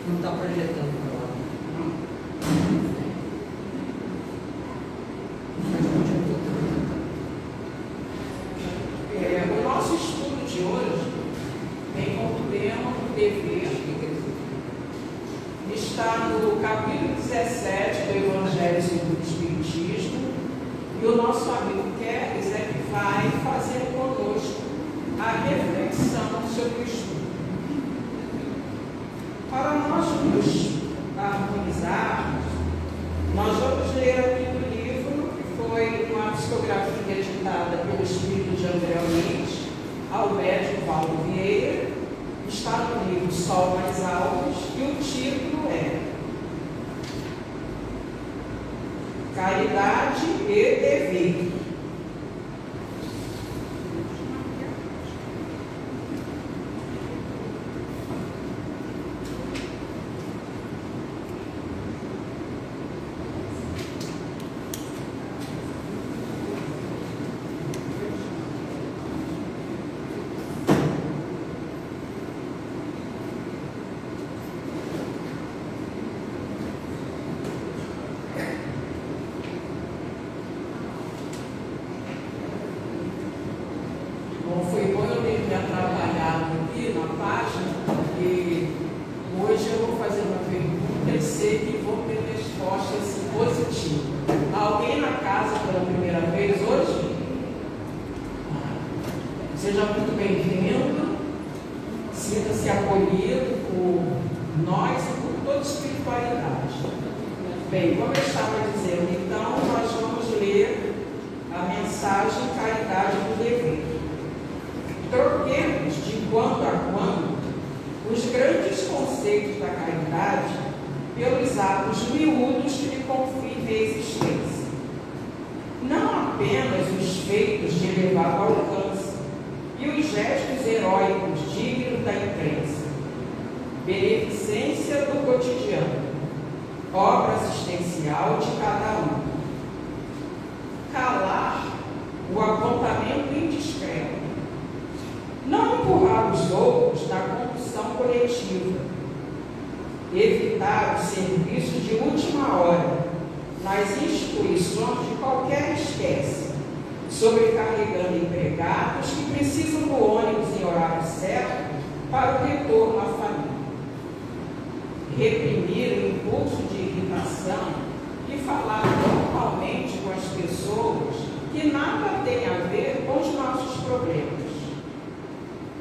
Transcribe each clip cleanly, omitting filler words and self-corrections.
Não está projetando para lá. O nosso estudo de hoje tem como tema o dever. Está no capítulo 17 do Evangelho segundo o Espiritismo, e o nosso amigo Keres é que vai fazer conosco a reflexão sobre o estudo. Para nós nos harmonizarmos, nós vamos ler aqui do livro, que foi uma psicografia editada pelo espírito de André Luiz, ao médico Paulo Vieira. Está no livro Sol Mais Altos, e o título é Caridade e Dever. Foi bom eu ter me atrapalhado aqui na página, porque hoje eu vou fazer uma pergunta e sei que vou ter resposta assim, positiva. Alguém na casa pela primeira vez hoje? Seja muito bem-vindo, sinta-se acolhido por nós e por toda a espiritualidade. Bem, como eu estava dizendo, então nós vamos ler a mensagem Caridade do Dever. Troquemos de quando a quando os grandes conceitos da caridade pelos atos miúdos que lhe confirem a existência. Não apenas os feitos de elevado alcance e os gestos heróicos dignos da imprensa, beneficência do cotidiano, obra assistencial de cada um. Calar o apontamento indiscreto. Não empurrar os outros na condução coletiva. Evitar os serviços de última hora nas instituições de qualquer espécie, sobrecarregando empregados que precisam do ônibus em horário certo para o retorno à família. Reprimir o impulso de irritação e falar normalmente com as pessoas que nada têm a ver com os nossos problemas.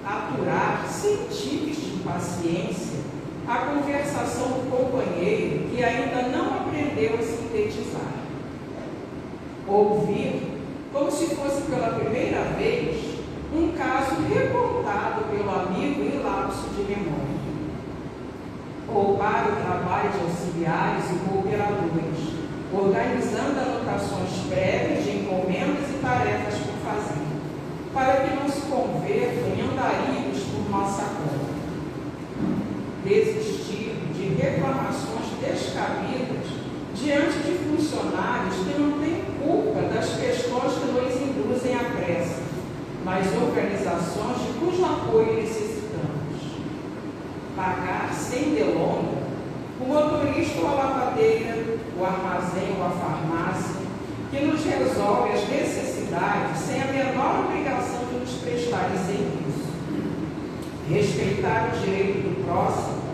Aturar sem tiques de impaciência a conversação do companheiro que ainda não aprendeu a sintetizar. Ouvir, como se fosse pela primeira vez, um caso recontado pelo amigo em lapso de memória. Poupar o trabalho de auxiliares e cooperadores, organizando anotações prévias de encomendas e tarefas por fazer, para que não se convertam em andarilhos por nossa conta. Desistir de reclamações descabidas diante de funcionários que não têm culpa das questões que nos induzem à pressa, nas organizações de cujo apoio necessitamos. Pagar sem delonga o motorista ou a lavadeira, o armazém ou a farmácia, que nos resolve as necessidades sem a menor obrigação de nos prestar serviço. Respeitar o direito do próximo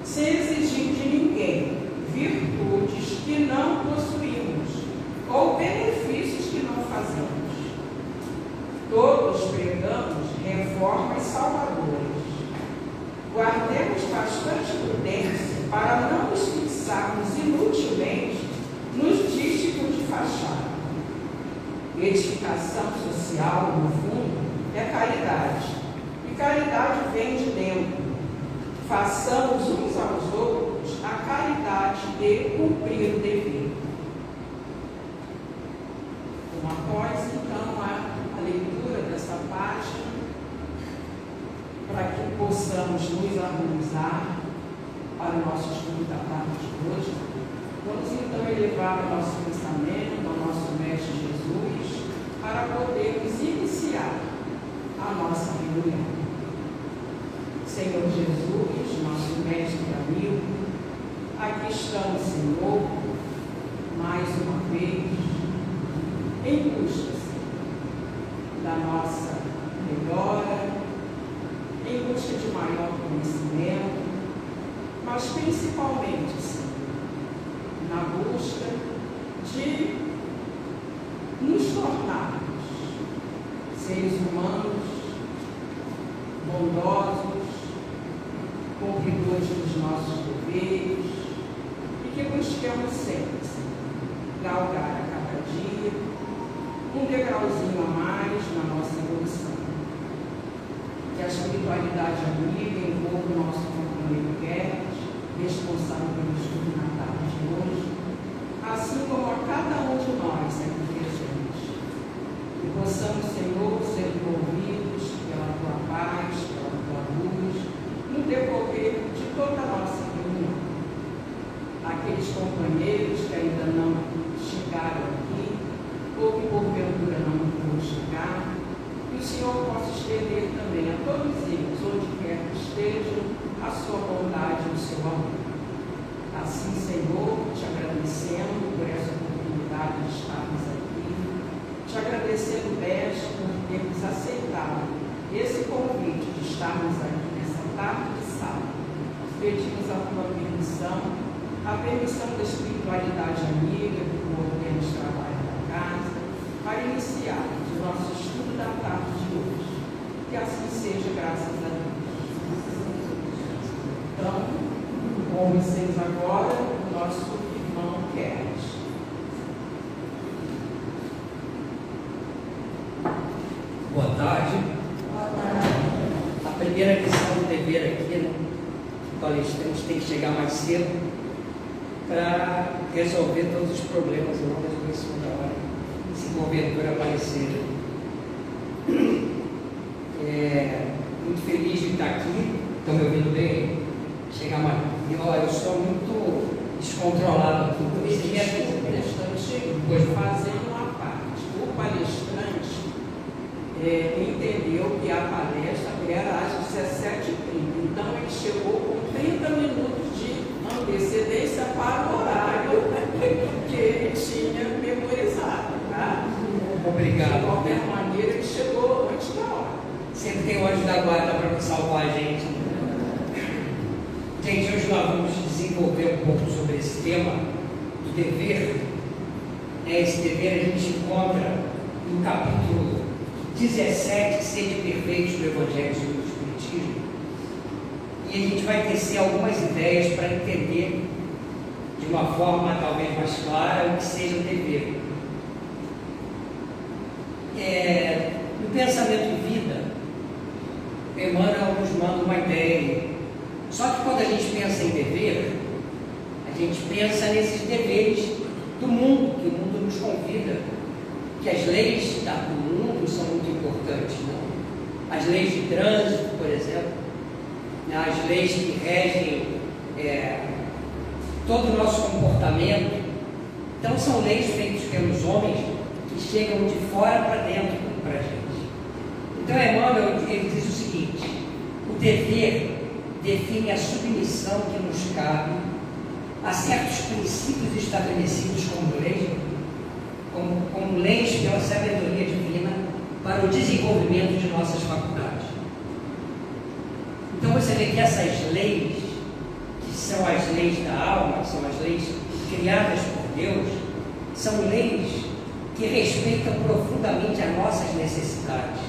sem exigir de ninguém virtudes que não possuímos ou benefícios que não fazemos. Todos pregamos reformas salvadoras. Guardemos bastante prudência para não nos fixarmos inutilmente nos dísticos de fachada. Edificação social, no fundo, é caridade. E caridade vem de dentro. Façamos uns aos outros a caridade de cumprir o dever. Após, então, a leitura dessa página, para que possamos nos harmonizar para o nosso estudo da tarde de hoje, vamos então elevar o nosso pensamento ao nosso Mestre Jesus para podermos iniciar a nossa reunião. Senhor Jesus, nosso Mestre amigo, aqui estamos, Senhor, mais uma vez, em busca da nossa melhora, em busca de maior conhecimento, mas principalmente, Senhor, na busca de nos tornarmos seres humanos, bondosos, cumpridores dos nossos deveres, e que busquemos sempre, Senhor, galgar a cada dia um degrauzinho a mais na nossa evolução. Que a espiritualidade amiga envolva o nosso companheiro Guedes, responsável pelo estudo na tarde de hoje, assim como a cada um de nós aqui presentes. Que possamos, Senhor, ser envolvidos pela Tua paz, pela Tua luz, no decorrer de toda a nossa reunião. Aqueles companheiros que ainda não chegaram aqui, ou que porventura não vão chegar, que o Senhor possa estender também a todos eles, onde quer que estejam, a sua bondade e o seu amor. Assim, Senhor, te agradecendo por essa oportunidade de estarmos aqui, te agradecendo, Mestre, por termos aceitado esse convite de estarmos aqui nessa tarde de sábado. Pedimos a tua permissão, a permissão da espiritualidade amiga, que coordena os trabalhos da casa, para iniciarmos o nosso estudo da tarde de hoje. Que assim seja, graças a Deus. Então, com vocês agora, o nosso irmão Guedes. Boa tarde. Boa tarde. A primeira lição do dever aqui, né? O palestrante tem que chegar mais cedo para resolver todos os problemas e não resolver em cima da hora, se porventura aparecer. Muito feliz de estar aqui. Estão me ouvindo bem? Chegar mais. Eu sou muito descontrolado aqui. Então, O palestrante, fazendo uma parte, o palestrante entendeu que a palestra era às 17h30, então ele chegou com 30 minutos de antecedência para o horário que ele tinha memorizado. Tá? Obrigado. De qualquer maneira, ele chegou antes da hora. Sempre tem o anjo da guarda para salvar a gente. Gente, hoje nós vamos desenvolver um pouco sobre esse tema do dever. Esse dever a gente encontra no capítulo 17, Sede Perfeitos do Evangelho segundo o Espiritismo. E a gente vai tecer algumas ideias para entender de uma forma talvez mais clara o que seja o dever. No pensamento vida, Emmanuel nos manda uma ideia. Só que quando a gente pensa em dever, a gente pensa nesses deveres do mundo, que o mundo nos convida, que as leis do mundo são muito importantes, não? As leis de trânsito, por exemplo, as leis que regem todo o nosso comportamento. Então são leis feitas pelos homens que chegam de fora para dentro para a gente. Então Emmanuel ele diz o seguinte: o dever define a submissão que nos cabe a certos princípios estabelecidos como leis pela sabedoria divina para o desenvolvimento de nossas faculdades. Então você vê que essas leis, que são as leis da alma, que são as leis criadas por Deus, são leis que respeitam profundamente as nossas necessidades.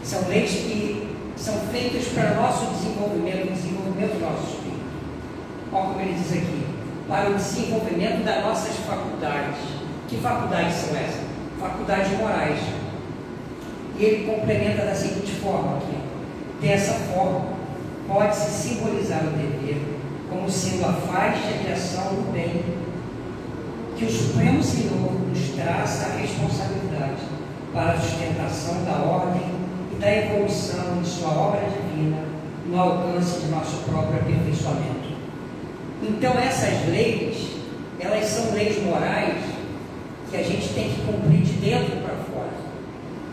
São leis que são feitas para o nosso desenvolvimento, o desenvolvimento do nosso espírito. Olha como ele diz aqui: para o desenvolvimento das nossas faculdades. Que faculdades são essas? Faculdades morais. E ele complementa da seguinte forma aqui: dessa forma, pode-se simbolizar o dever como sendo a faixa de ação do bem que o Supremo Senhor nos traça a responsabilidade para a sustentação da ordem e da evolução de sua obra divina no alcance de nosso próprio aperfeiçoamento. Então essas leis, elas são leis morais que a gente tem que cumprir de dentro para fora.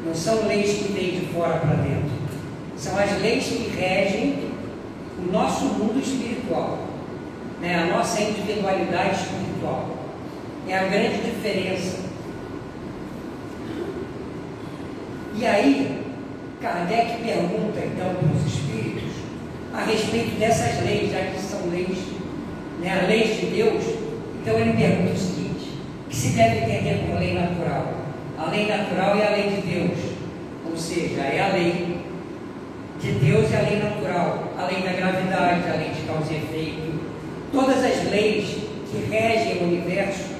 Não são leis que vêm de fora para dentro. São as leis que regem o nosso mundo espiritual. né? A nossa individualidade espiritual. É a grande diferença. E aí, Kardec pergunta então para os espíritos a respeito dessas leis, já que são leis, né, as leis de Deus. Então ele pergunta o seguinte: o que se deve entender por lei natural? A lei natural é a lei de Deus, ou seja, é a lei de Deus e a lei natural, a lei da gravidade, a lei de causa e efeito, todas as leis que regem o universo,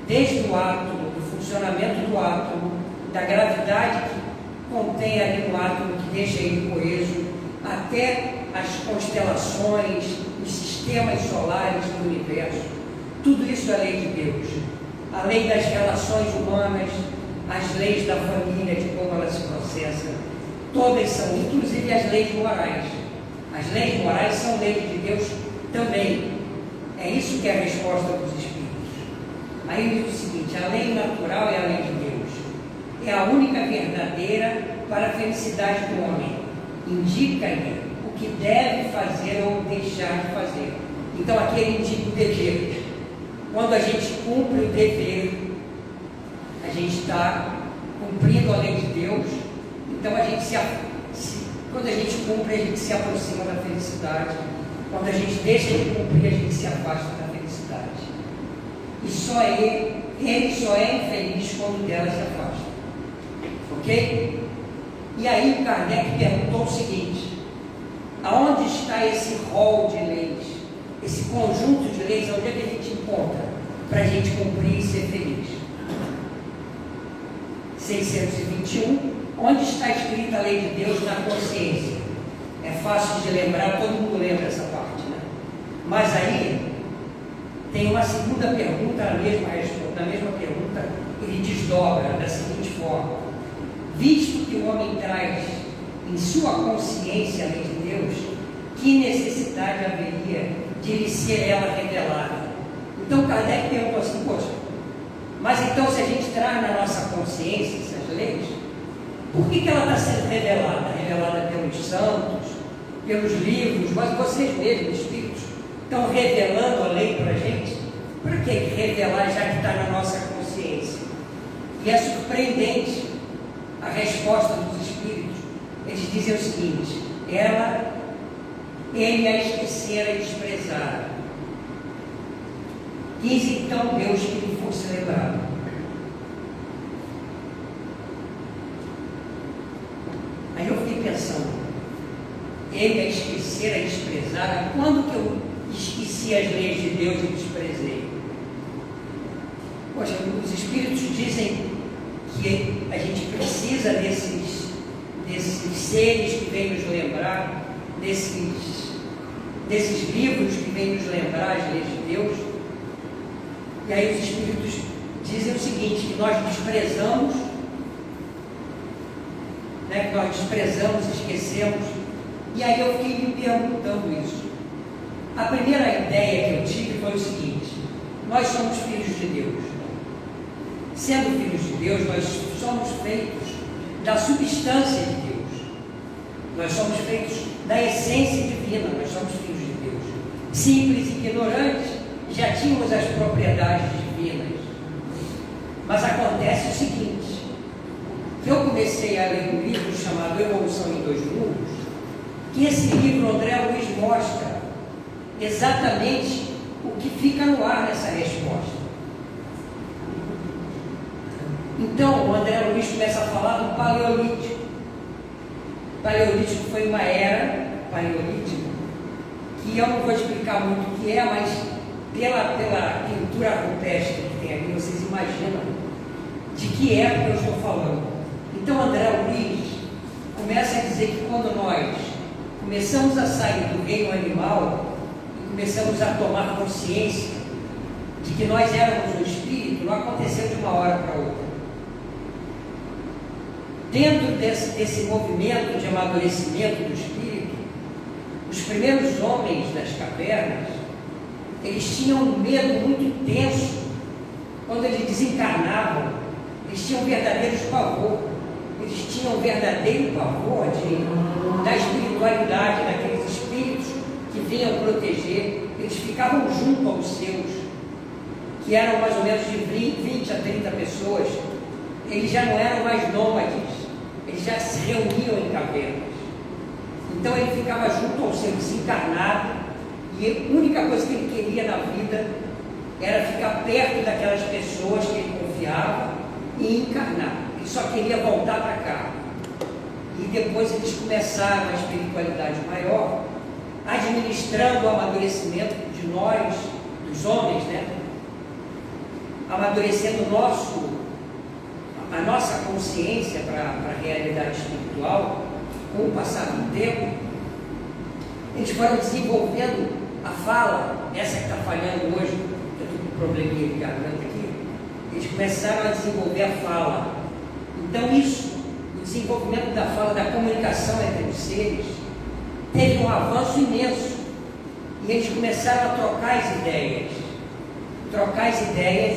desde o átomo, do funcionamento do átomo, da gravidade que contém ali no átomo, que deixa ele coeso, até as constelações, os sistemas solares do universo. Tudo isso é a lei de Deus. A lei das relações humanas, as leis da família, de como ela se processa, todas são, inclusive as leis morais. As leis morais são leis de Deus também. É isso que é a resposta dos espíritos. Aí ele diz o seguinte: a lei natural é a lei de Deus. É a única verdadeira para a felicidade do homem. Indica-lhe o que deve fazer ou deixar de fazer. Então aqui ele indica o dever. Quando a gente cumpre o dever, a gente está cumprindo a lei de Deus. Então a gente quando a gente cumpre, a gente se aproxima da felicidade. Quando a gente deixa de cumprir, a gente se afasta da felicidade. E só ele só é infeliz quando dela se afasta. Ok? E aí Kardec perguntou o seguinte: aonde está esse rol de leis? Esse conjunto de leis, onde é que a gente encontra para a gente cumprir e ser feliz? 621, onde está escrita a lei de Deus na consciência? É fácil de lembrar, todo mundo lembra essa parte, né? Mas aí tem uma segunda pergunta na mesma pergunta, ele desdobra da seguinte forma: visto que o homem traz em sua consciência a lei de Deus, que necessidade haveria de lhe ser ela revelada? Então Kardec perguntou assim: poxa, mas então se a gente traz na nossa consciência essas leis, por que ela está sendo revelada? Revelada pelos santos, pelos livros, mas vocês mesmos, espíritos, estão revelando a lei para a gente? Para que revelar já que está na nossa consciência? E é surpreendente a resposta dos espíritos. Eles dizem o seguinte: ele a esquecera e desprezara. Quis então Deus que lhe fosse lembrado. Aí eu fiquei pensando, ele a esquecera e desprezara, quando que eu esqueci as leis de Deus e desprezei? Poxa, os espíritos dizem que a gente precisa desses seres que vêm nos lembrar, desses livros que vêm nos lembrar as leis de Deus. E aí os espíritos dizem o seguinte: que nós desprezamos, né, que nós desprezamos, esquecemos. E aí eu fiquei me perguntando isso. A primeira ideia que eu tive foi o seguinte: nós somos filhos de Deus. Sendo filhos de Deus, nós somos feitos da substância de Deus. Nós somos feitos da essência divina, nós somos filhos de Deus. Simples e ignorantes, já tínhamos as propriedades divinas. Mas acontece o seguinte: que eu comecei a ler um livro chamado Evolução em Dois Mundos, que esse livro André Luiz mostra exatamente o que fica no ar nessa resposta. Então, o André Luiz começa a falar do Paleolítico. O Paleolítico foi uma era paleolítica, que eu não vou explicar muito o que é, mas pela pintura rupestre que tem aqui, vocês imaginam de que época eu estou falando. Então, André Luiz começa a dizer que quando nós começamos a sair do reino animal e começamos a tomar consciência de que nós éramos um espírito, não aconteceu de uma hora para outra. Dentro desse movimento de amadurecimento do espírito, os primeiros homens das cavernas, eles tinham um medo muito intenso. Quando eles desencarnavam, eles tinham verdadeiros pavor. Eles tinham um verdadeiro pavor da espiritualidade, daqueles espíritos que vinham proteger. Eles ficavam junto aos seus, que eram mais ou menos de 20 a 30 pessoas. Eles já não eram mais nômades, eles já se reuniam em cavernas. Então ele ficava junto ao seu desencarnado, e a única coisa que ele queria na vida era ficar perto daquelas pessoas que ele confiava e encarnar. Ele só queria voltar para cá. E depois eles começaram a espiritualidade maior, administrando o amadurecimento de nós, dos homens, né? Amadurecendo a nossa consciência para a realidade espiritual, com o passar do tempo. Eles foram desenvolvendo a fala, essa que está falhando hoje, eu estou com um probleminha de garganta aqui. Eles começaram a desenvolver a fala. Então isso, o desenvolvimento da fala, da comunicação entre os seres, teve um avanço imenso. E eles começaram a trocar as ideias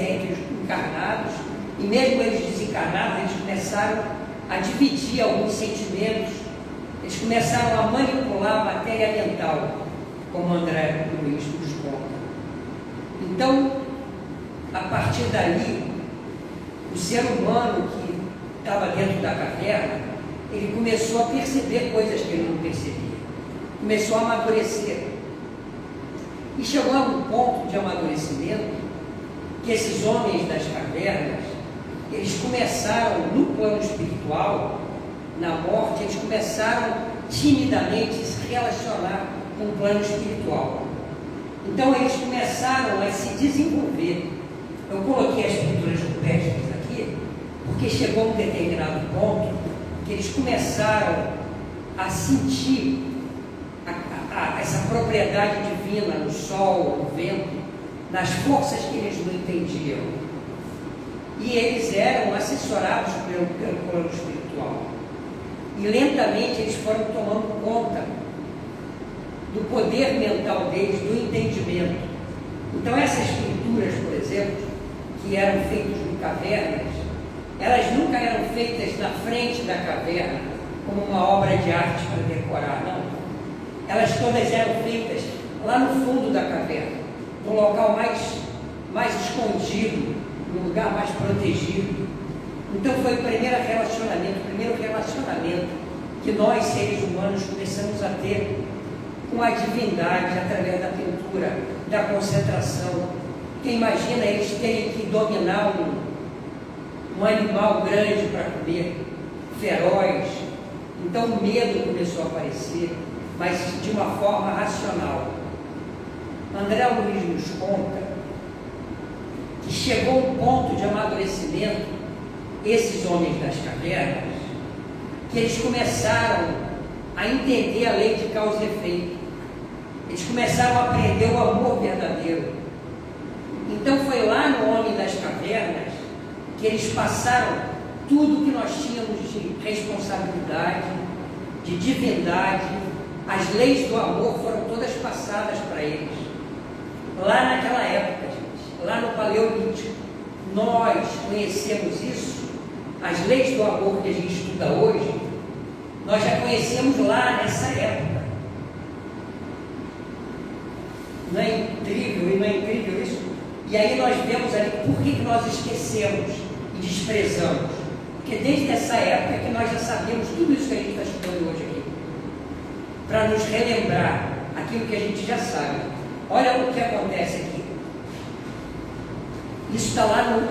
entre os encarnados, e mesmo eles desencarnados, eles começaram a dividir alguns sentimentos, eles começaram a manipular a matéria mental, como André Luiz nos conta. Então, a partir dali, o ser humano que estava dentro da caverna, ele começou a perceber coisas que ele não percebia, começou a amadurecer, e chegou a um ponto de amadurecimento que esses homens das cavernas, eles começaram no plano espiritual, na morte, eles começaram timidamente a se relacionar com o plano espiritual. Então eles começaram a se desenvolver. Eu coloquei as pinturas rupestres aqui, porque chegou um determinado ponto que eles começaram a sentir essa propriedade divina no sol, no vento, nas forças que eles não entendiam. E eles eram assessorados pelo plano espiritual. E lentamente eles foram tomando conta do poder mental deles, do entendimento. Então essas pinturas, por exemplo, que eram feitas em cavernas, elas nunca eram feitas na frente da caverna, como uma obra de arte para decorar, não. Elas todas eram feitas lá no fundo da caverna, num local mais escondido, num lugar mais protegido. Então foi o primeiro relacionamento que nós, seres humanos, começamos a ter com a divindade através da pintura, da concentração. Porque imagina eles terem que dominar um animal grande para comer, feroz. Então o medo começou a aparecer, mas de uma forma racional. André Luiz nos conta que chegou um ponto de amadurecimento, esses homens das cavernas, que eles começaram a entender a lei de causa e efeito. Eles começaram a aprender o amor verdadeiro. Então foi lá no Homem das Cavernas que eles passaram tudo que nós tínhamos de responsabilidade, de divindade. As leis do amor foram todas passadas para eles. Lá naquela época, gente, lá no Paleolítico, nós conhecemos isso, as leis do amor que a gente estuda hoje, nós já conhecemos lá nessa época. Não é incrível? E não é incrível isso? E aí nós vemos ali por que nós esquecemos e desprezamos. Porque desde essa época que nós já sabemos tudo isso que a gente está estudando hoje aqui. Para nos relembrar aquilo que a gente já sabe. Olha o que acontece aqui. Isso está lá no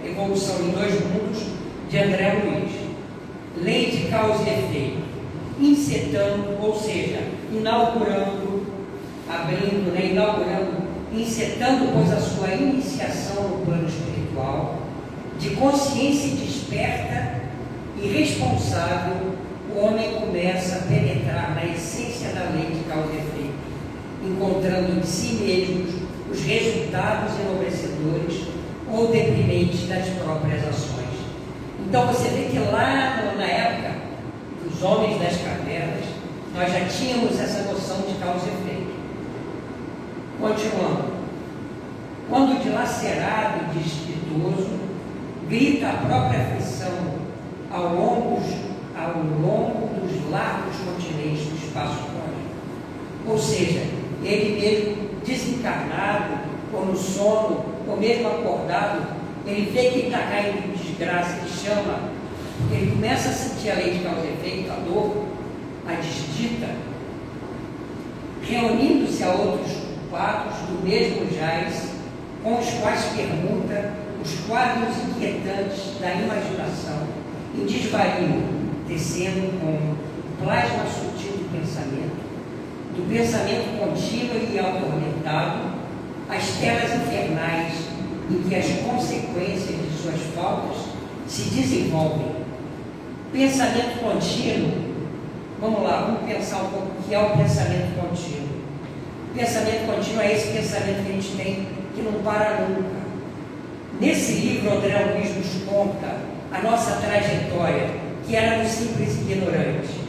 Evolução em Dois Mundos, de André Luiz. Lei de causa e efeito. Incetando, ou seja, inaugurando, abrindo, né, inaugurando, incetando, pois, a sua iniciação no plano espiritual, de consciência desperta e responsável, o homem começa a penetrar na essência da lei de causa e efeito, encontrando em si mesmos os resultados enobrecedores ou deprimentes das próprias ações. Então você vê que lá na época dos homens das cavernas, nós já tínhamos essa noção de causa e efeito. Continuando. Quando dilacerado e desditoso, grita a própria aflição ao longo dos largos continentes do espaço cósmico. Ou seja, ele mesmo desencarnado, ou no sono, ou mesmo acordado, ele vê que ele está caindo em desgraça, ele chama, porque ele começa a sentir a lei de causa e efeito, a dor, a desdita, reunindo-se a outros quadros do mesmo jaz, com os quais permuta os quadros inquietantes da imaginação, em desvario, tecendo com o plasma sutil do pensamento contínuo e atormentado, as telas infernais em que as consequências de suas faltas se desenvolvem. Pensamento contínuo, vamos lá, vamos pensar um pouco o que é o pensamento contínuo. O pensamento contínuo é esse pensamento que a gente tem que não para nunca. Nesse livro, André Luiz nos conta a nossa trajetória, que era no simples ignorante.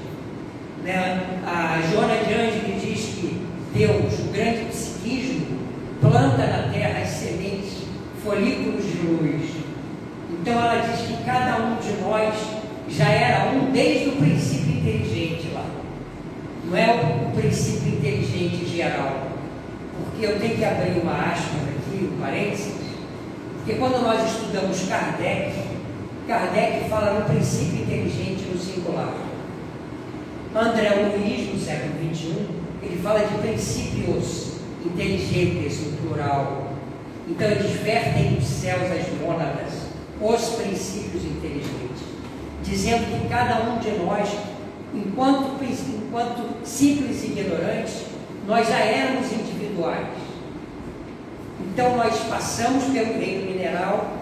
A Joana de Ângeles diz que Deus, o grande psiquismo, planta na terra as sementes, folículos de luz. Então ela diz que cada um de nós já era um desde o princípio inteligente lá. Não é o princípio inteligente geral. Porque eu tenho que abrir uma aspas aqui, um parênteses, porque quando nós estudamos Kardec fala no princípio inteligente no singular. André Luiz, no século XXI, ele fala de princípios inteligentes no plural. Então eles vertem dos céus as mônadas, os princípios inteligentes, dizendo que cada um de nós, enquanto simples e ignorantes, nós já éramos individuais. Então nós passamos pelo reino mineral.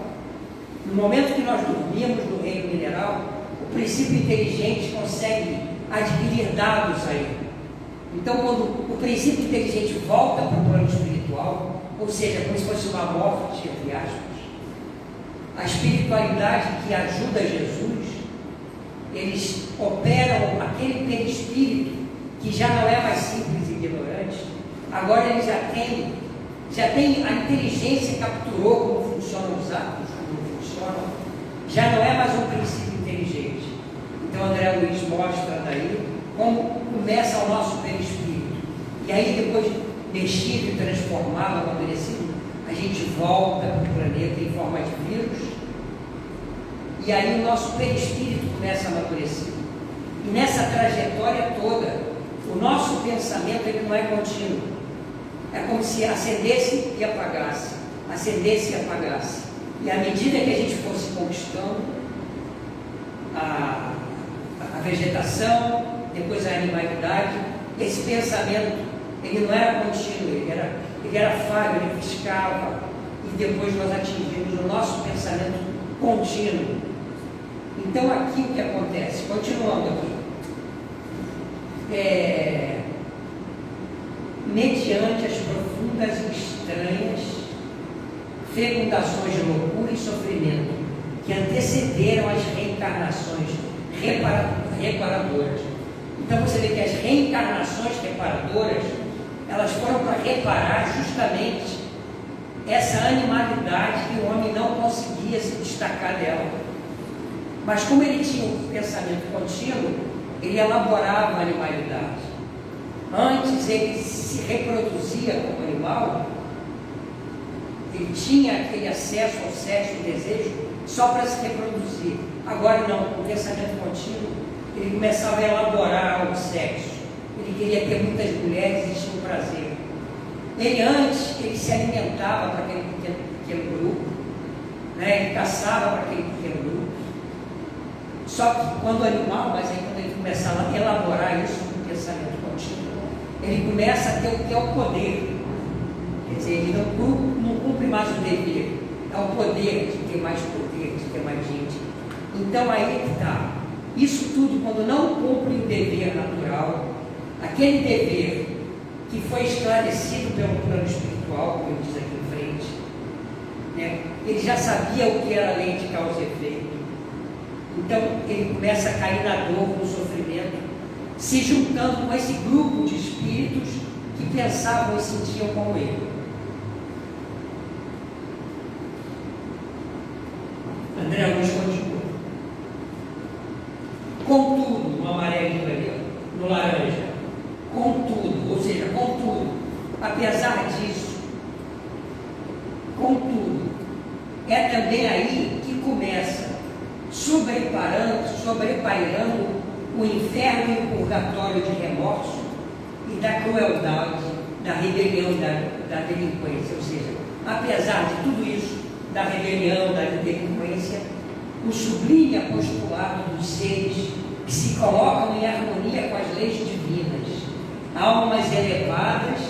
No momento que nós dormimos no reino mineral, o princípio inteligente consegue adquirir dados aí. Então, quando o princípio inteligente volta para o plano espiritual, ou seja, como se fosse uma morte, entre aspas, a espiritualidade que ajuda Jesus, eles operam aquele perispírito que já não é mais simples e ignorante, agora ele já tem a inteligência, capturou como funcionam os atos, como funcionam, já não é mais um princípio inteligente. Então André Luiz mostra daí como começa o nosso perispírito. E aí depois mexido e transformado, amadurecido, a gente volta para o planeta em forma de vírus. E aí o nosso perispírito começa a amadurecer. E nessa trajetória toda, o nosso pensamento ele não é contínuo. É como se acendesse e apagasse, acendesse e apagasse. E à medida que a gente fosse conquistando a vegetação, depois a animalidade, esse pensamento, ele não era contínuo, ele era falho, ele piscava, e depois nós atingimos o nosso pensamento contínuo. Então aqui o que acontece, continuando aqui, mediante as profundas e estranhas fecundações de loucura e sofrimento que antecederam as reencarnações reparadoras. Então você vê que as reencarnações reparadoras, elas foram para reparar justamente essa animalidade que o homem não conseguia se destacar dela. Mas como ele tinha um pensamento contínuo, ele elaborava a animalidade. Antes ele se reproduzia como animal, ele tinha aquele acesso ao sexo, o desejo, só para se reproduzir. Agora não, com o pensamento contínuo, ele começava a elaborar o sexo. Ele queria ter muitas mulheres e tinha um prazer. Ele antes, ele se alimentava para aquele pequeno grupo, ele caçava para aquele pequeno grupo. Só que quando animal, mas aí quando ele começava a elaborar isso com o pensamento contínuo, ele começa a ter o que é o poder. Quer dizer, ele não cumpre mais o dever, é o poder de ter mais poder, de ter mais gente. Então aí que está. Isso tudo, quando não cumpre o dever natural, aquele dever que foi esclarecido pelo plano espiritual, como ele diz aqui em frente, ele já sabia o que era a lei de causa e efeito. Então ele começa a cair na dor, no sofrimento, se juntando com esse grupo de espíritos que pensavam e sentiam como ele. André Luiz continua. Contudo, no amarelinho ali, no laranja, contudo, ou seja, contudo, apesar disso, Contudo, é também aí que começa, sobrepairando o inferno e o purgatório de remorso e da crueldade, da rebelião, da delinquência. Ou seja, apesar de tudo isso, da rebelião, da delinquência, o sublime apostolado dos seres que se colocam em harmonia com as leis divinas, almas elevadas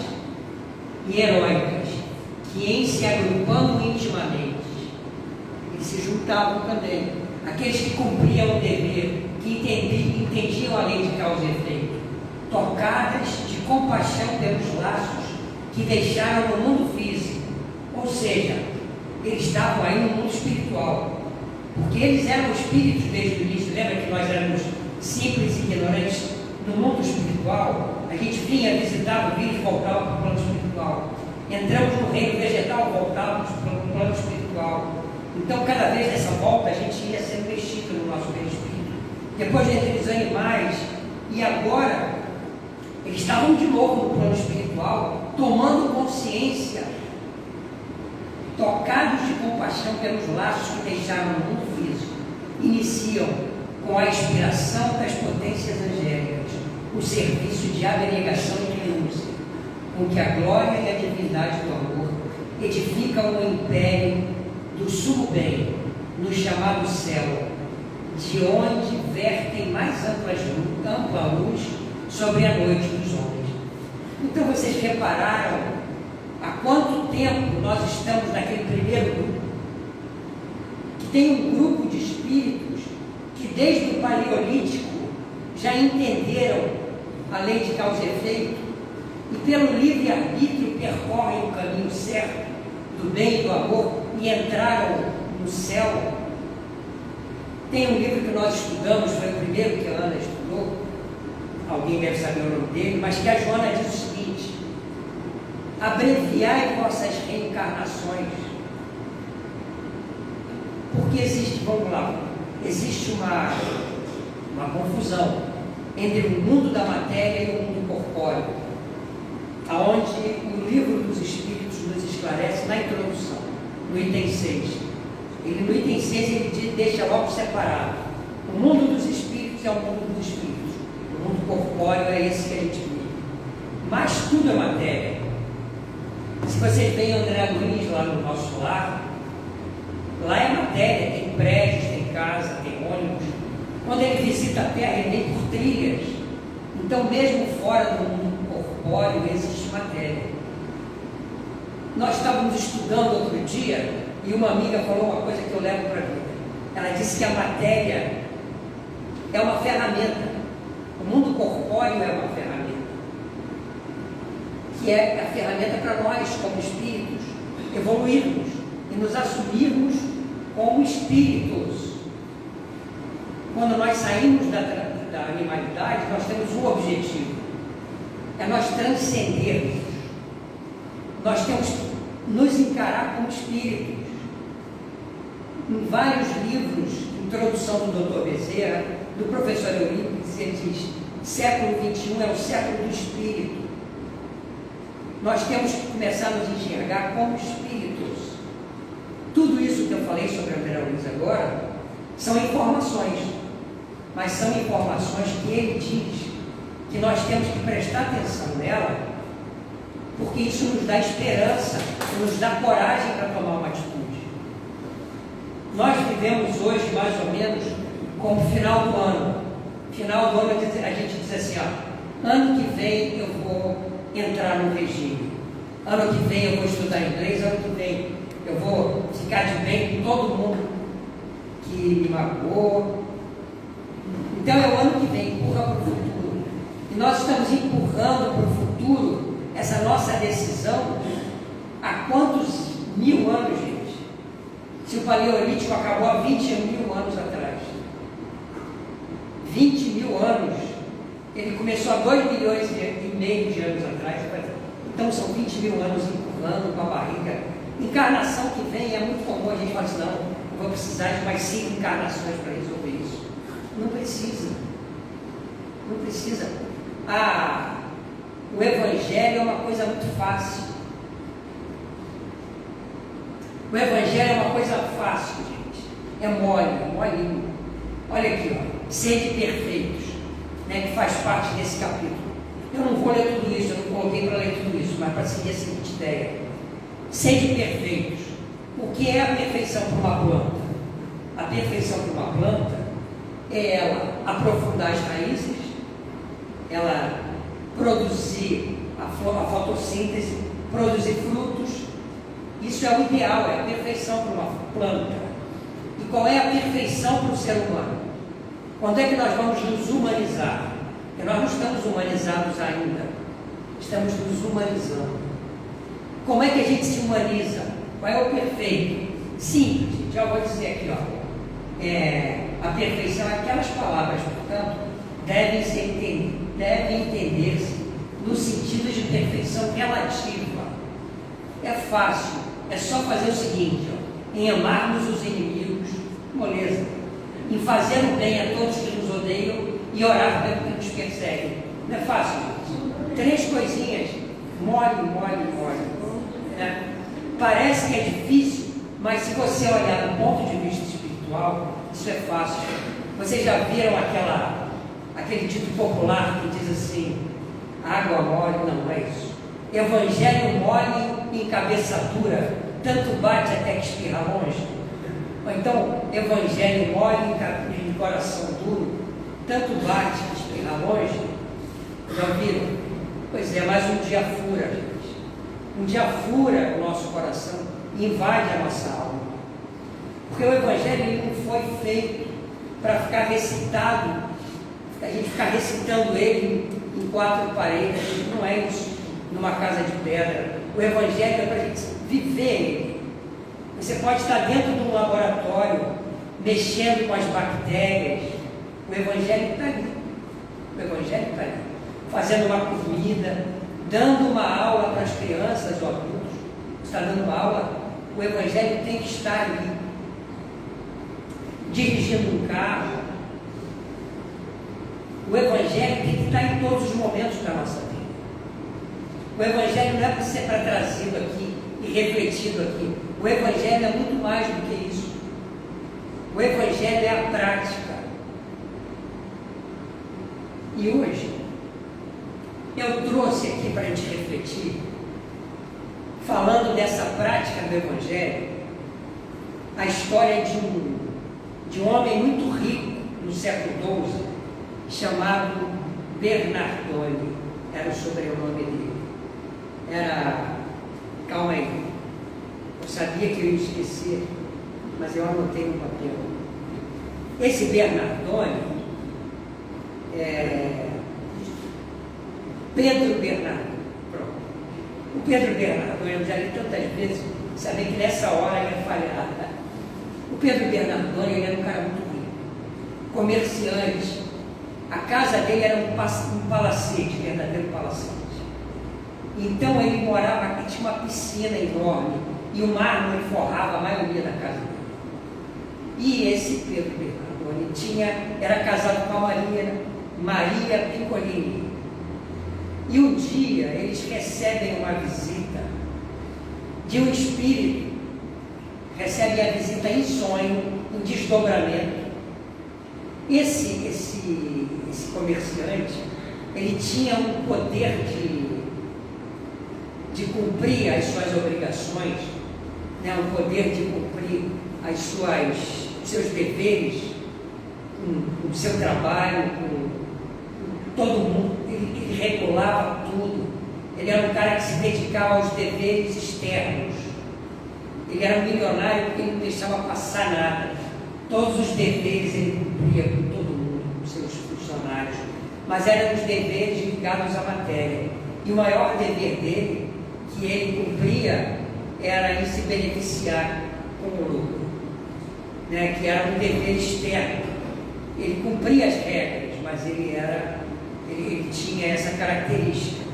e heróicas, que em se agrupando intimamente, eles se juntavam também, aqueles que cumpriam o dever, que entendiam a lei de causa e efeito, tocadas de compaixão pelos laços que deixaram no mundo físico, ou seja, eles estavam aí no mundo espiritual, porque eles eram espíritos desde o início. Lembra que nós éramos simples e ignorantes no mundo espiritual? A gente vinha, visitava o vídeo e voltava para o plano espiritual. Entramos no reino vegetal, voltávamos para o plano espiritual. Então, cada vez nessa volta, a gente ia sendo mexido no nosso perispírito. Depois entre os animais, e agora, eles estavam de novo no plano espiritual, tomando consciência, tocados de compaixão pelos laços que deixaram no mundo físico. Iniciam com a inspiração das potências angélicas o serviço de abnegação e renúncia, com que a glória e a divindade do amor edificam o império do sumo bem, no chamado céu, de onde vertem mais ampla luz sobre a noite dos homens. Então vocês repararam há quanto tempo nós estamos naquele primeiro grupo? Que tem um grupo de espíritos que desde o Paleolítico já entenderam a lei de causa e efeito e pelo livre-arbítrio percorrem o caminho certo do bem e do amor e entraram no céu. Tem um livro que nós estudamos, foi o primeiro que a Ana estudou, alguém deve saber o nome dele, mas que a Joana diz o seguinte: abreviai vossas reencarnações, porque existe, vamos lá, existe uma confusão entre o mundo da matéria e o mundo corpóreo, aonde o livro dos Espíritos nos esclarece na introdução, no item 6. No item 6 ele deixa logo separado: o mundo dos Espíritos é o mundo dos Espíritos, o mundo corpóreo é esse que a gente vive, mas tudo é matéria. Se vocês veem André Luiz lá no nosso lar, lá é matéria, tem prédios, tem casa, tem ônibus. Quando ele visita a Terra, ele vem por trilhas. Então, mesmo fora do mundo corpóreo, existe matéria. Nós estávamos estudando outro dia e uma amiga falou uma coisa que eu levo para a vida. Ela disse que a matéria é uma ferramenta. O mundo corpóreo é uma ferramenta, que é a ferramenta para nós, como espíritos, evoluirmos e nos assumirmos como espíritos. Quando nós saímos da animalidade, nós temos um objetivo: é nós transcendermos. Nós temos que nos encarar como espíritos. Em vários livros, introdução do Dr. Bezerra, do professor Eurípides, ele diz: século XXI é o século do espírito. Nós temos que começar a nos enxergar como espíritos. Tudo isso que eu falei sobre André Luiz agora são informações, mas são informações que ele diz que nós temos que prestar atenção nela, porque isso nos dá esperança, nos dá coragem para tomar uma atitude. Nós vivemos hoje mais ou menos como final do ano. Final do ano a gente diz assim: ó, ano que vem eu vou entrar no regime, ano que vem eu vou estudar inglês, ano que vem eu vou ficar de bem com todo mundo que me magoou. Então é o ano que vem, empurra para o futuro. E nós estamos empurrando para o futuro essa nossa decisão há quantos mil anos, gente? Se o Paleolítico acabou há 20 mil anos atrás, 20 mil anos, ele começou há 2 milhões e meio de anos atrás, então são 20 mil anos empurrando com a barriga. Encarnação que vem, é muito comum a gente falar assim: não, eu vou precisar de mais 5 encarnações para resolver isso. Não precisa. Não precisa. O Evangelho é uma coisa muito fácil. O Evangelho é uma coisa fácil, gente. É mole, molinho. Olha aqui, ó. Sede perfeitos, né, que faz parte desse capítulo. Eu não vou ler tudo isso, eu não coloquei para ler tudo isso, mas para seguir a seguinte ideia. Sede perfeitos. O que é a perfeição para uma planta? A perfeição para uma planta é ela aprofundar as raízes, ela produzir a fotossíntese, produzir frutos. Isso é o ideal, é a perfeição para uma planta. E qual é a perfeição para o ser humano? Quando é que nós vamos nos humanizar? Porque nós não estamos humanizados ainda, estamos nos humanizando. Como é que a gente se humaniza? Qual é o perfeito? Simples, gente, já vou dizer aqui, ó. A perfeição, aquelas palavras, portanto, devem entender-se no sentido de perfeição relativa. É fácil, é só fazer o seguinte, ó, em amarmos os inimigos, moleza, em fazer o bem a todos que nos odeiam e orar pelo que nos perseguem. Não é fácil? 3 coisinhas, mole, né? Parece que é difícil, mas se você olhar do ponto de vista espiritual, isso é fácil. Vocês já viram aquele dito popular que diz assim, água mole? Não é isso. Evangelho mole em cabeça dura, tanto bate até que espirra longe. Ou então, evangelho mole em coração duro, tanto bate que espirra longe. Já viram? Pois é, mas um dia fura, gente. Um dia fura o nosso coração e invade a nossa alma. Porque o Evangelho ele não foi feito para ficar recitado, a gente ficar recitando ele em 4 paredes. Não é isso, numa casa de pedra. O Evangelho é para a gente viver ele. Você pode estar dentro de um laboratório, mexendo com as bactérias. O Evangelho está ali. O Evangelho está ali. Fazendo uma comida, dando uma aula para as crianças ou adultos. Está dando uma aula. O Evangelho tem que estar ali. Dirigindo um carro. O Evangelho tem que estar em todos os momentos da nossa vida. O Evangelho não é para ser trazido aqui e refletido aqui. O Evangelho é muito mais do que isso. O Evangelho é a prática. E hoje, eu trouxe aqui para a gente refletir, falando dessa prática do Evangelho, a história de um homem muito rico no século XII, chamado Bernardone, era o sobrenome dele. Calma aí, eu sabia que eu ia esquecer, mas eu anotei no papel. Esse Bernardone Pedro Bernardone. Pronto. O Pedro Bernardone, eu já li tantas vezes, sabia que nessa hora ia falhar. Tá? O Pedro Bernardone, ele era um cara muito rico, comerciante. A casa dele era um palacete, verdadeiro palacete. Então ele morava aqui, tinha uma piscina enorme e o mármore forrava a maioria da casa dele. E esse Pedro Bernardone era casado com a Maria Piccolini. E um dia eles recebem uma visita de um espírito, recebem a visita em sonho, em desdobramento. Esse comerciante, ele tinha um poder de cumprir as suas obrigações, né? Um poder de cumprir os seus deveres, com o seu trabalho, com todo mundo. Ele regulava tudo. Ele era um cara que se dedicava aos deveres externos. Ele era um milionário porque ele não deixava passar nada. Todos os deveres ele cumpria com todo mundo, com seus funcionários. Mas eram os deveres ligados à matéria. E o maior dever dele, que ele cumpria, era em se beneficiar com o lucro, né? Que era um dever externo. Ele cumpria as regras, mas ele tinha essa característica.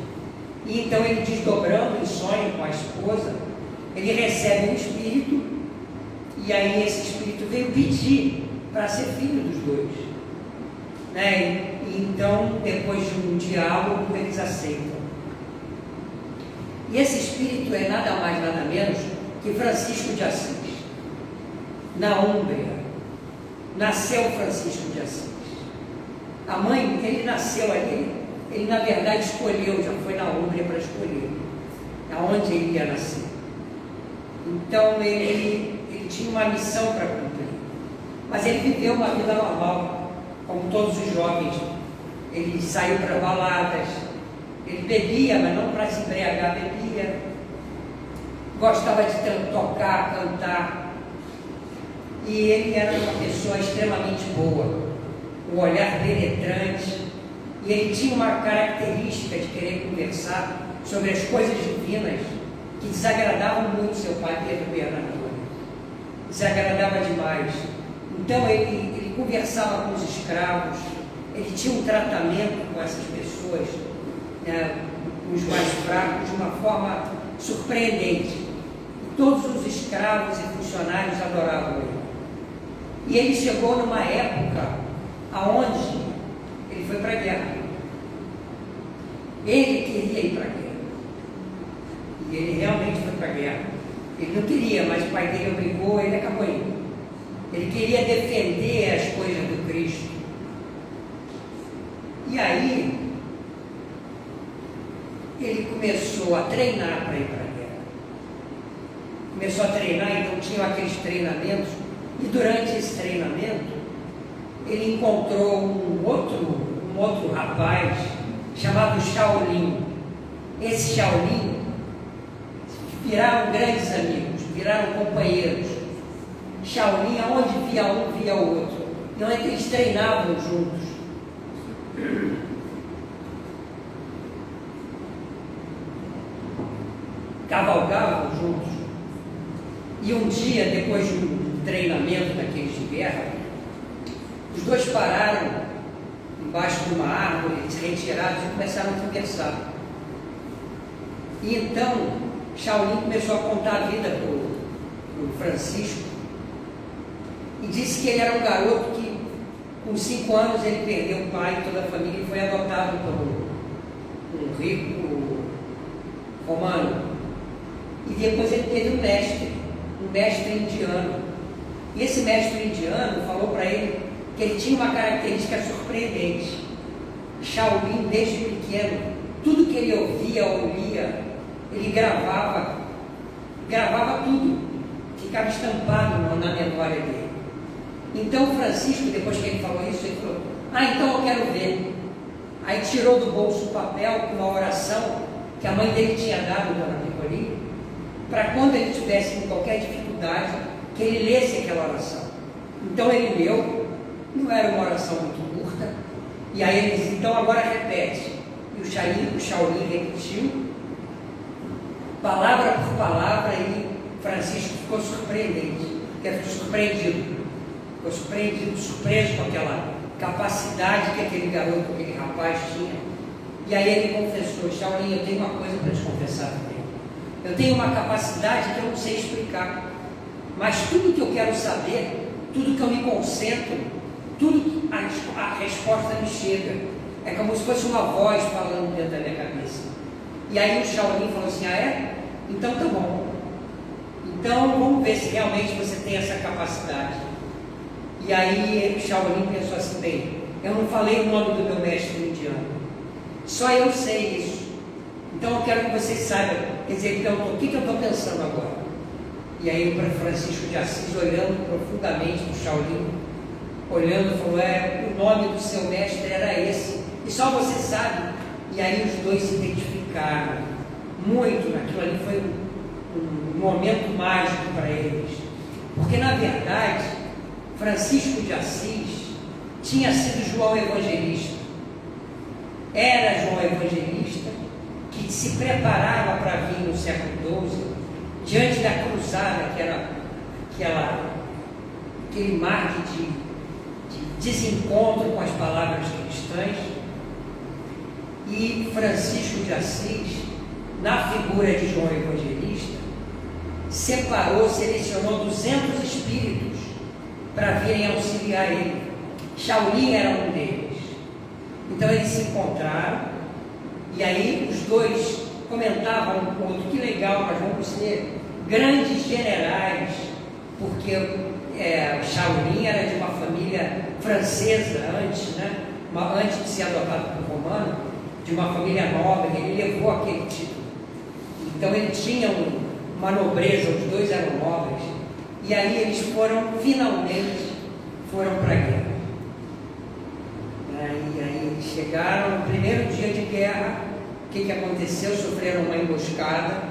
E então ele, desdobrando em sonho com a esposa, ele recebe um espírito, e aí esse espírito veio pedir para ser filho dos dois, né? E então, depois de um diálogo, eles aceitam. E esse espírito é nada mais, nada menos que Francisco de Assis, na Úmbria, nasceu Francisco de Assis. A mãe, ele nasceu ali, ele na verdade escolheu, já foi na Úmbria para escolher aonde ele ia nascer. Então ele tinha uma missão para cumprir, mas ele viveu uma vida normal, como todos os jovens. Ele saiu para baladas, ele bebia, mas não para se embriagar, bebia, gostava de tocar, cantar, e ele era uma pessoa extremamente boa, um olhar penetrante, e ele tinha uma característica de querer conversar sobre as coisas divinas que desagradavam muito seu pai, Pedro Bernardino. Desagradava demais. Então ele conversava com os escravos, ele tinha um tratamento com essas pessoas, né, os mais fracos, de uma forma surpreendente. E todos os escravos e funcionários adoravam ele. E ele chegou numa época aonde ele foi para a guerra. Ele queria ir para a guerra. E ele realmente foi para a guerra. Ele não queria, mas o pai dele obrigou, ele acabou indo. Ele queria defender as coisas do Cristo. E aí, ele começou a treinar para ir para a guerra. Começou a treinar, então tinha aqueles treinamentos. E durante esse treinamento, ele encontrou um outro rapaz chamado Shaolin. Esse Shaolin viraram grandes amigos, viraram companheiros. Shaolin, aonde via um, via o outro. Não é que eles treinavam juntos. Cavalgavam juntos. E um dia, depois de um treinamento daqueles de guerra, os dois pararam embaixo de uma árvore, retirados, e começaram a conversar. E então, Shaolin começou a contar a vida para o Francisco e disse que ele era um garoto que, com 5 anos, ele perdeu o pai e toda a família e foi adotado por um rico romano. E depois ele teve um mestre indiano. E esse mestre indiano falou para ele que ele tinha uma característica surpreendente. Shaolin, desde pequeno, tudo que ele ouvia ou lia, ele gravava tudo, ficava estampado na memória dele. Então Francisco, depois que ele falou isso, ele falou: então eu quero ver. Aí tirou do bolso o papel com uma oração que a mãe dele tinha dado, Dona Picolini, para quando ele tivesse com qualquer dificuldade, que ele lesse aquela oração. Então ele leu, não era uma oração muito curta, e aí ele disse: então agora repete. E o Shaolin repetiu, palavra por palavra, e Francisco ficou surpreso com aquela capacidade que aquele garoto, aquele rapaz tinha. E aí ele confessou: Shaolin, eu tenho uma coisa para te confessar também. Eu tenho uma capacidade que eu não sei explicar, mas tudo que eu quero saber, tudo que eu me concentro, tudo a resposta me chega. É como se fosse uma voz falando dentro da minha cabeça. E aí o Shaolin falou assim: é? Então tá bom. Então vamos ver se realmente você tem essa capacidade. E aí o Shaolin pensou assim: bem, eu não falei o nome do meu mestre indiano, só eu sei isso. Então eu quero que vocês saibam. Quer dizer, então, o que eu estou pensando agora? E aí o Francisco de Assis, olhando profundamente para o Shaolin, olhando, falou: o nome do seu mestre era esse, e só você sabe. E aí os dois se identificaram muito naquilo ali. Foi um momento mágico para eles, porque na verdade Francisco de Assis tinha sido João Evangelista. Era João Evangelista que se preparava para vir no século XII, diante da cruzada, que era aquele mar de desencontro com as palavras cristãs. E Francisco de Assis, na figura de João Evangelista, selecionou 200 espíritos para virem auxiliar ele. Shaolin era um deles. Então eles se encontraram, e aí os dois comentavam um com o outro: que legal, nós vamos ser grandes generais, porque o Shaolin era de uma família francesa antes, né? Antes de ser adotado por romano, de uma família nobre, ele levou aquele título. Então ele tinha uma nobreza, os dois eram nobres, e aí eles finalmente foram para a guerra. E aí eles chegaram, no primeiro dia de guerra, o que aconteceu? Sofreram uma emboscada,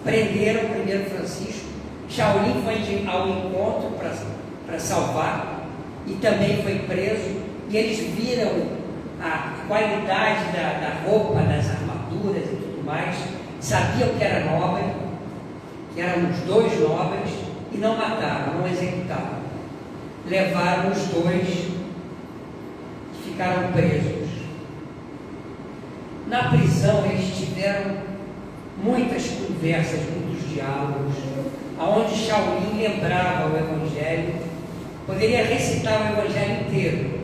prenderam primeiro Francisco, Shaolin foi ao encontro para salvar, e também foi preso, e eles viram a qualidade da roupa, das armaduras e tudo mais, sabiam que era nobre, que eram os dois nobres, e não mataram, não executaram. Levaram os dois e ficaram presos. Na prisão eles tiveram muitas conversas, muitos diálogos, onde Shaolin lembrava o Evangelho, poderia recitar o Evangelho inteiro,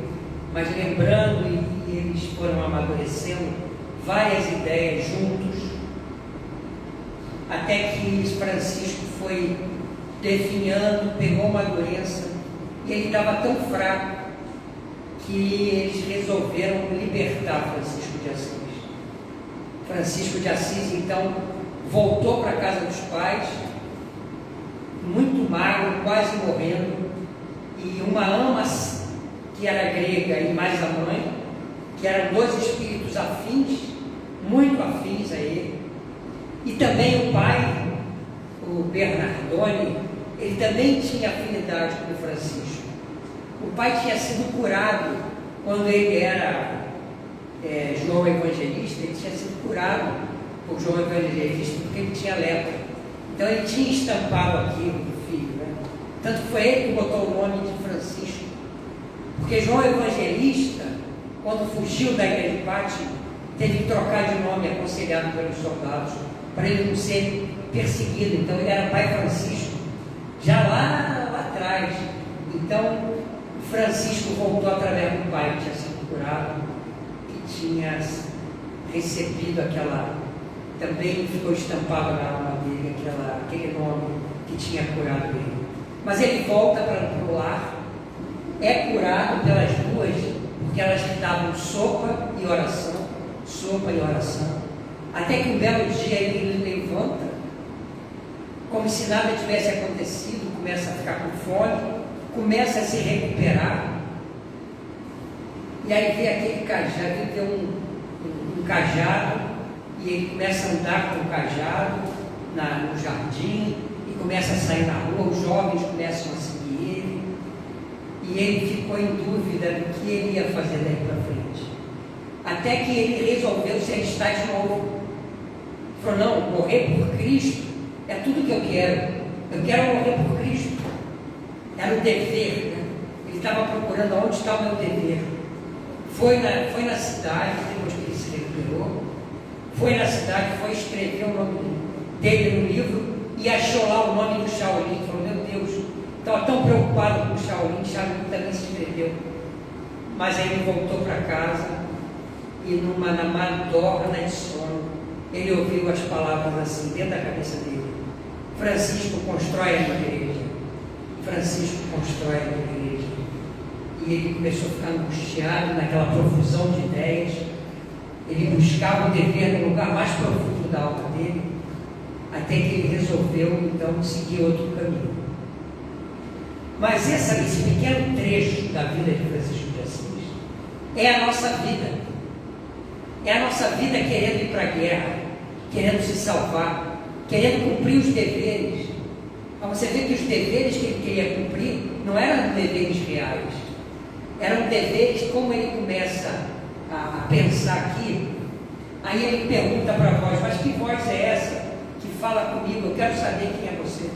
mas lembrando, e eles foram amadurecendo várias ideias juntos, até que Francisco foi definhando, pegou uma doença, e ele estava tão fraco que eles resolveram libertar Francisco de Assis. Francisco de Assis, então, voltou para a casa dos pais, muito magro, quase morrendo, e uma ama, que era grega, e mais a mãe, que eram dois espíritos afins, muito afins a ele, e também o pai, o Bernardone, ele também tinha afinidade com o Francisco. O pai tinha sido curado quando ele era João Evangelista, ele tinha sido curado por João Evangelista porque ele tinha lepra. Então ele tinha estampado aquilo do filho, né? Tanto foi ele que botou o nome de Francisco, porque João Evangelista, quando fugiu da ilha de Pátimo, teve que trocar de nome, aconselhado pelos soldados, para ele não ser perseguido. Então ele era pai Francisco, já lá atrás. Então Francisco voltou através do pai, que tinha sido curado, que tinha recebido também ficou estampado na alma dele, aquele nome que tinha curado ele. Mas ele volta para o lar, é curado pelas duas, porque elas lhe davam sopa e oração, até que um belo dia ele levanta, como se nada tivesse acontecido, começa a ficar com fome, começa a se recuperar, e aí vê aquele cajado, vê um cajado, e ele começa a andar com o cajado no jardim, e começa a sair na rua, os jovens começam a seguir ele, e ele ficou em dúvida do que ele ia fazer daí para frente, até que ele resolveu se alistar de novo. Falou: não, morrer por Cristo é tudo que eu quero morrer por Cristo. Era o dever, né? Ele estava procurando onde está o meu dever. Foi na cidade, depois que ele se recuperou, foi na cidade, foi escrever o nome dele no livro e achou lá o nome do Shaolin. Falou: meu Deus, estava tão preocupado com o Shaolin também se inscreveu. Mas aí ele voltou para casa e na madorna de sono, ele ouviu as palavras assim, dentro da cabeça dele: Francisco constrói a igreja. Francisco constrói a igreja. E ele começou a ficar angustiado naquela profusão de ideias. Ele buscava o dever no lugar mais profundo da alma dele, até que ele resolveu então seguir outro caminho. Mas esse pequeno trecho da vida de Francisco de Assis é a nossa vida. É a nossa vida querendo ir para a guerra, querendo se salvar, querendo cumprir os deveres. Mas você vê que os deveres que ele queria cumprir não eram deveres reais, eram deveres, como ele começa a pensar aqui. Aí ele pergunta para a voz: mas que voz é essa que fala comigo? Eu quero saber quem é você.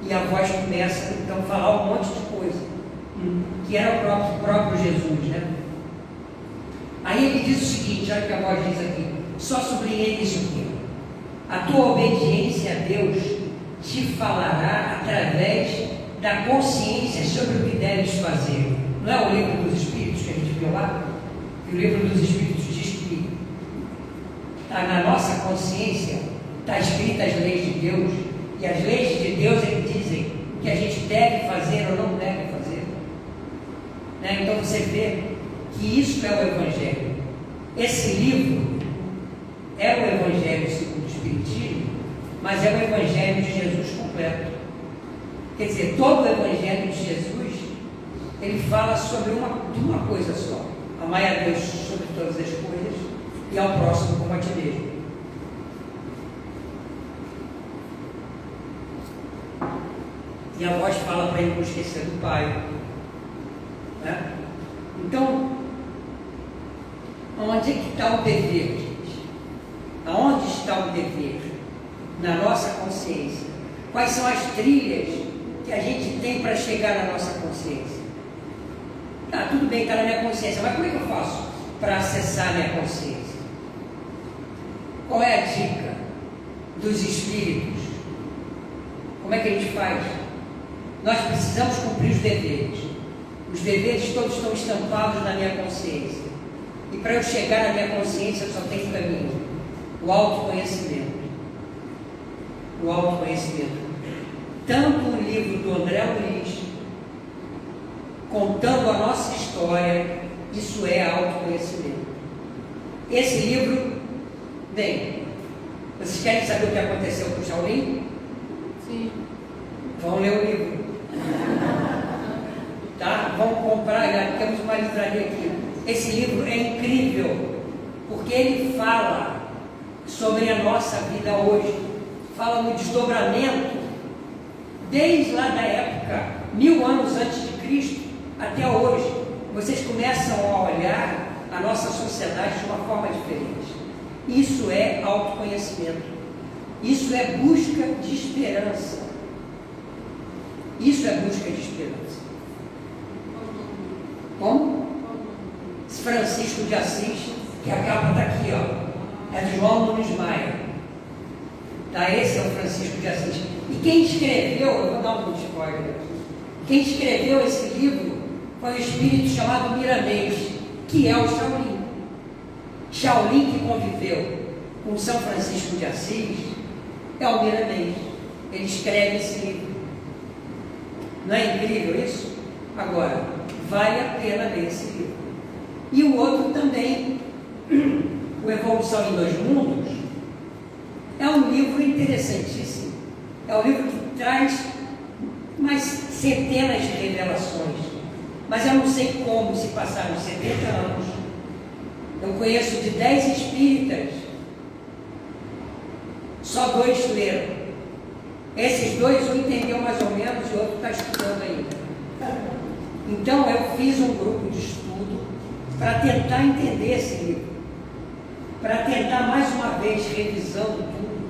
E a voz começa então a falar um monte de coisa, que era o próprio Jesus, né? Aí ele diz o seguinte, olha o que a voz diz aqui: só sublinhei isso aqui: a tua obediência a Deus te falará através da consciência sobre o que deves fazer. Não é o livro dos Espíritos que a gente viu lá? Que o livro dos Espíritos diz que está na nossa consciência, está escrita as leis de Deus, e fazer ou não deve fazer. Né? Então você vê que isso é o Evangelho. Esse livro é o Evangelho segundo o Espiritismo, mas é o Evangelho de Jesus completo. Quer dizer, todo o Evangelho de Jesus, ele fala sobre uma coisa só: amai a Deus sobre todas as coisas e ao próximo como a ti mesmo. E a voz fala para ele não esquecer do Pai. Né? Então, onde é que está o dever, gente? Aonde está o dever? Na nossa consciência. Quais são as trilhas que a gente tem para chegar na nossa consciência? Ah, tudo bem, está na minha consciência, mas como é que eu faço para acessar a minha consciência? Qual é a dica dos espíritos? Como é que a gente faz? Nós precisamos cumprir os deveres. Os deveres todos estão estampados na minha consciência. E para eu chegar na minha consciência, eu só tenho um caminho: o autoconhecimento. O autoconhecimento. Tanto o livro do André Luiz, contando a nossa história, isso é autoconhecimento. Esse livro, bem, vocês querem saber o que aconteceu com o Shaolin? Sim. Vão ler o livro. Tá? Vamos comprar, já temos uma livraria aqui. Esse livro é incrível, porque ele fala sobre a nossa vida hoje, fala no desdobramento, desde lá da época, 1000 anos antes de Cristo, até hoje. Vocês começam a olhar a nossa sociedade de uma forma diferente. Isso é autoconhecimento. Isso é busca de esperança. Isso é busca de esperança. Como? Francisco de Assis, que a capa está aqui, ó. É de João Nunes Maia. Tá? Esse é o Francisco de Assis. E quem escreveu, eu vou dar um spoiler aqui. Quem escreveu esse livro foi um espírito chamado Miramês, que é o Shaolin. Shaolin, que conviveu com São Francisco de Assis, é o Miramês. Ele escreve esse livro. Não é incrível isso? Agora, vale a pena ler esse livro. E o outro também, o Evolução em Dois Mundos, é um livro interessantíssimo. É um livro que traz mais centenas de revelações. Mas eu não sei como se passaram 70 anos. Eu conheço de 10 espíritas, só 2 leram. Esses 2, um entendeu mais ou menos e o outro está estudando ainda. Então eu fiz um grupo de estudo para tentar entender esse livro, para tentar mais uma vez revisando tudo.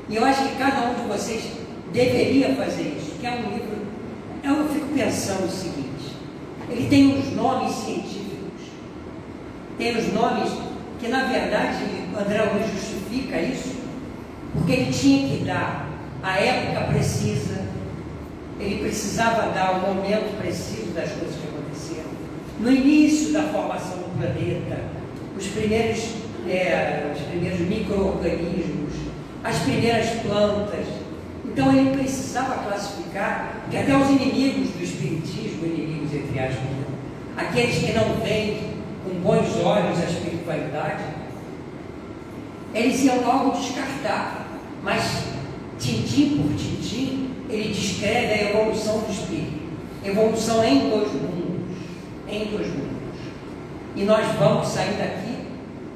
E eu acho que cada um de vocês deveria fazer isso, que é um livro. Eu fico pensando o seguinte: ele tem uns nomes científicos, tem os nomes que na verdade André Luiz justifica isso, porque ele tinha que dar a época precisa, ele precisava dar o momento preciso das coisas que aconteceram. No início da formação do planeta, os primeiros micro-organismos, as primeiras plantas. Então ele precisava classificar, que até os inimigos do espiritismo, inimigos entre aspas, aqueles que não veem com bons olhos a espiritualidade, eles iam logo descartar, mas tintim por tintim, ele descreve a evolução do espírito. Evolução em dois mundos. Em dois mundos. E nós vamos sair daqui,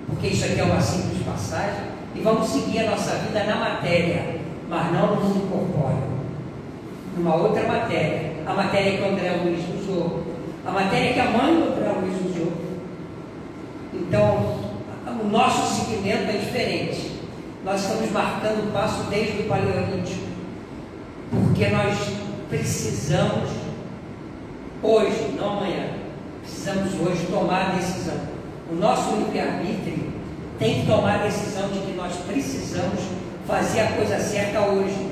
porque isso aqui é uma simples passagem, e vamos seguir a nossa vida na matéria, mas não no mundo corpóreo. Numa outra matéria. A matéria que o André Luiz usou. A matéria que a mãe do André Luiz usou. Então, o nosso seguimento é diferente. Nós estamos marcando o passo desde o Paleolítico, porque nós precisamos hoje, não amanhã, precisamos hoje tomar a decisão. O nosso livre-arbítrio tem que tomar a decisão de que nós precisamos fazer a coisa certa hoje.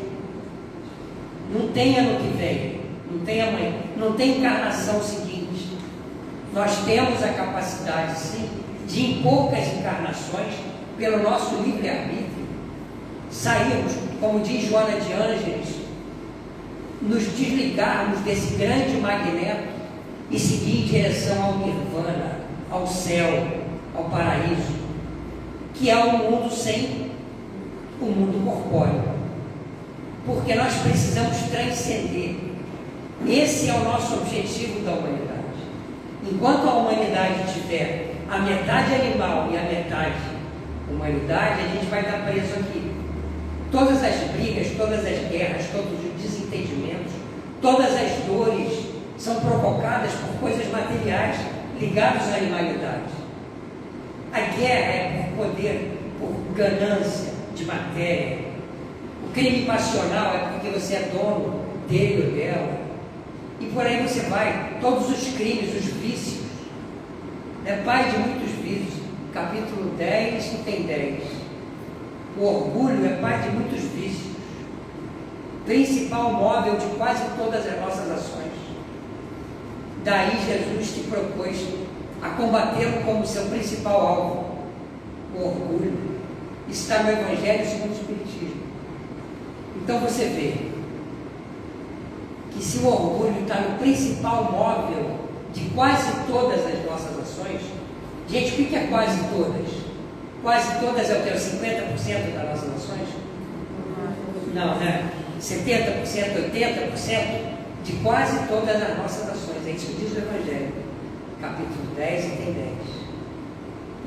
Não tem ano que vem, não tem amanhã, não tem encarnação seguinte. Nós temos a capacidade, sim, de em poucas encarnações, pelo nosso livre-arbítrio, sairmos, como diz Joana de Ângeles, nos desligarmos desse grande magneto e seguir em direção ao nirvana, ao céu, ao paraíso, que é um mundo sem o mundo corpóreo. Porque nós precisamos transcender. Esse é o nosso objetivo da humanidade. Enquanto a humanidade tiver a metade animal e a metade humanidade, a gente vai estar preso aqui. Todas as brigas, todas as guerras, todos os desentendimentos, todas as dores são provocadas por coisas materiais ligadas à animalidade. A guerra é por poder, por ganância de matéria. O crime passional é porque você é dono dele ou dela. E por aí você vai, todos os crimes, os vícios. É pai de muitos vícios. Capítulo 10, item 10. O orgulho é pai de muitos vícios. Principal móvel de quase todas as nossas ações. Daí Jesus te propôs a combatê-lo como seu principal alvo, o orgulho. Isso está no Evangelho segundo o Espiritismo. Então você vê que se o orgulho está no principal móvel de quase todas as nossas ações, gente, o que é quase todas? Quase todas é o que? 50% das nossas ações? Não, né? 70%, 80% de quase todas as nossas ações. É isso que diz o Evangelho, capítulo 10, item 10.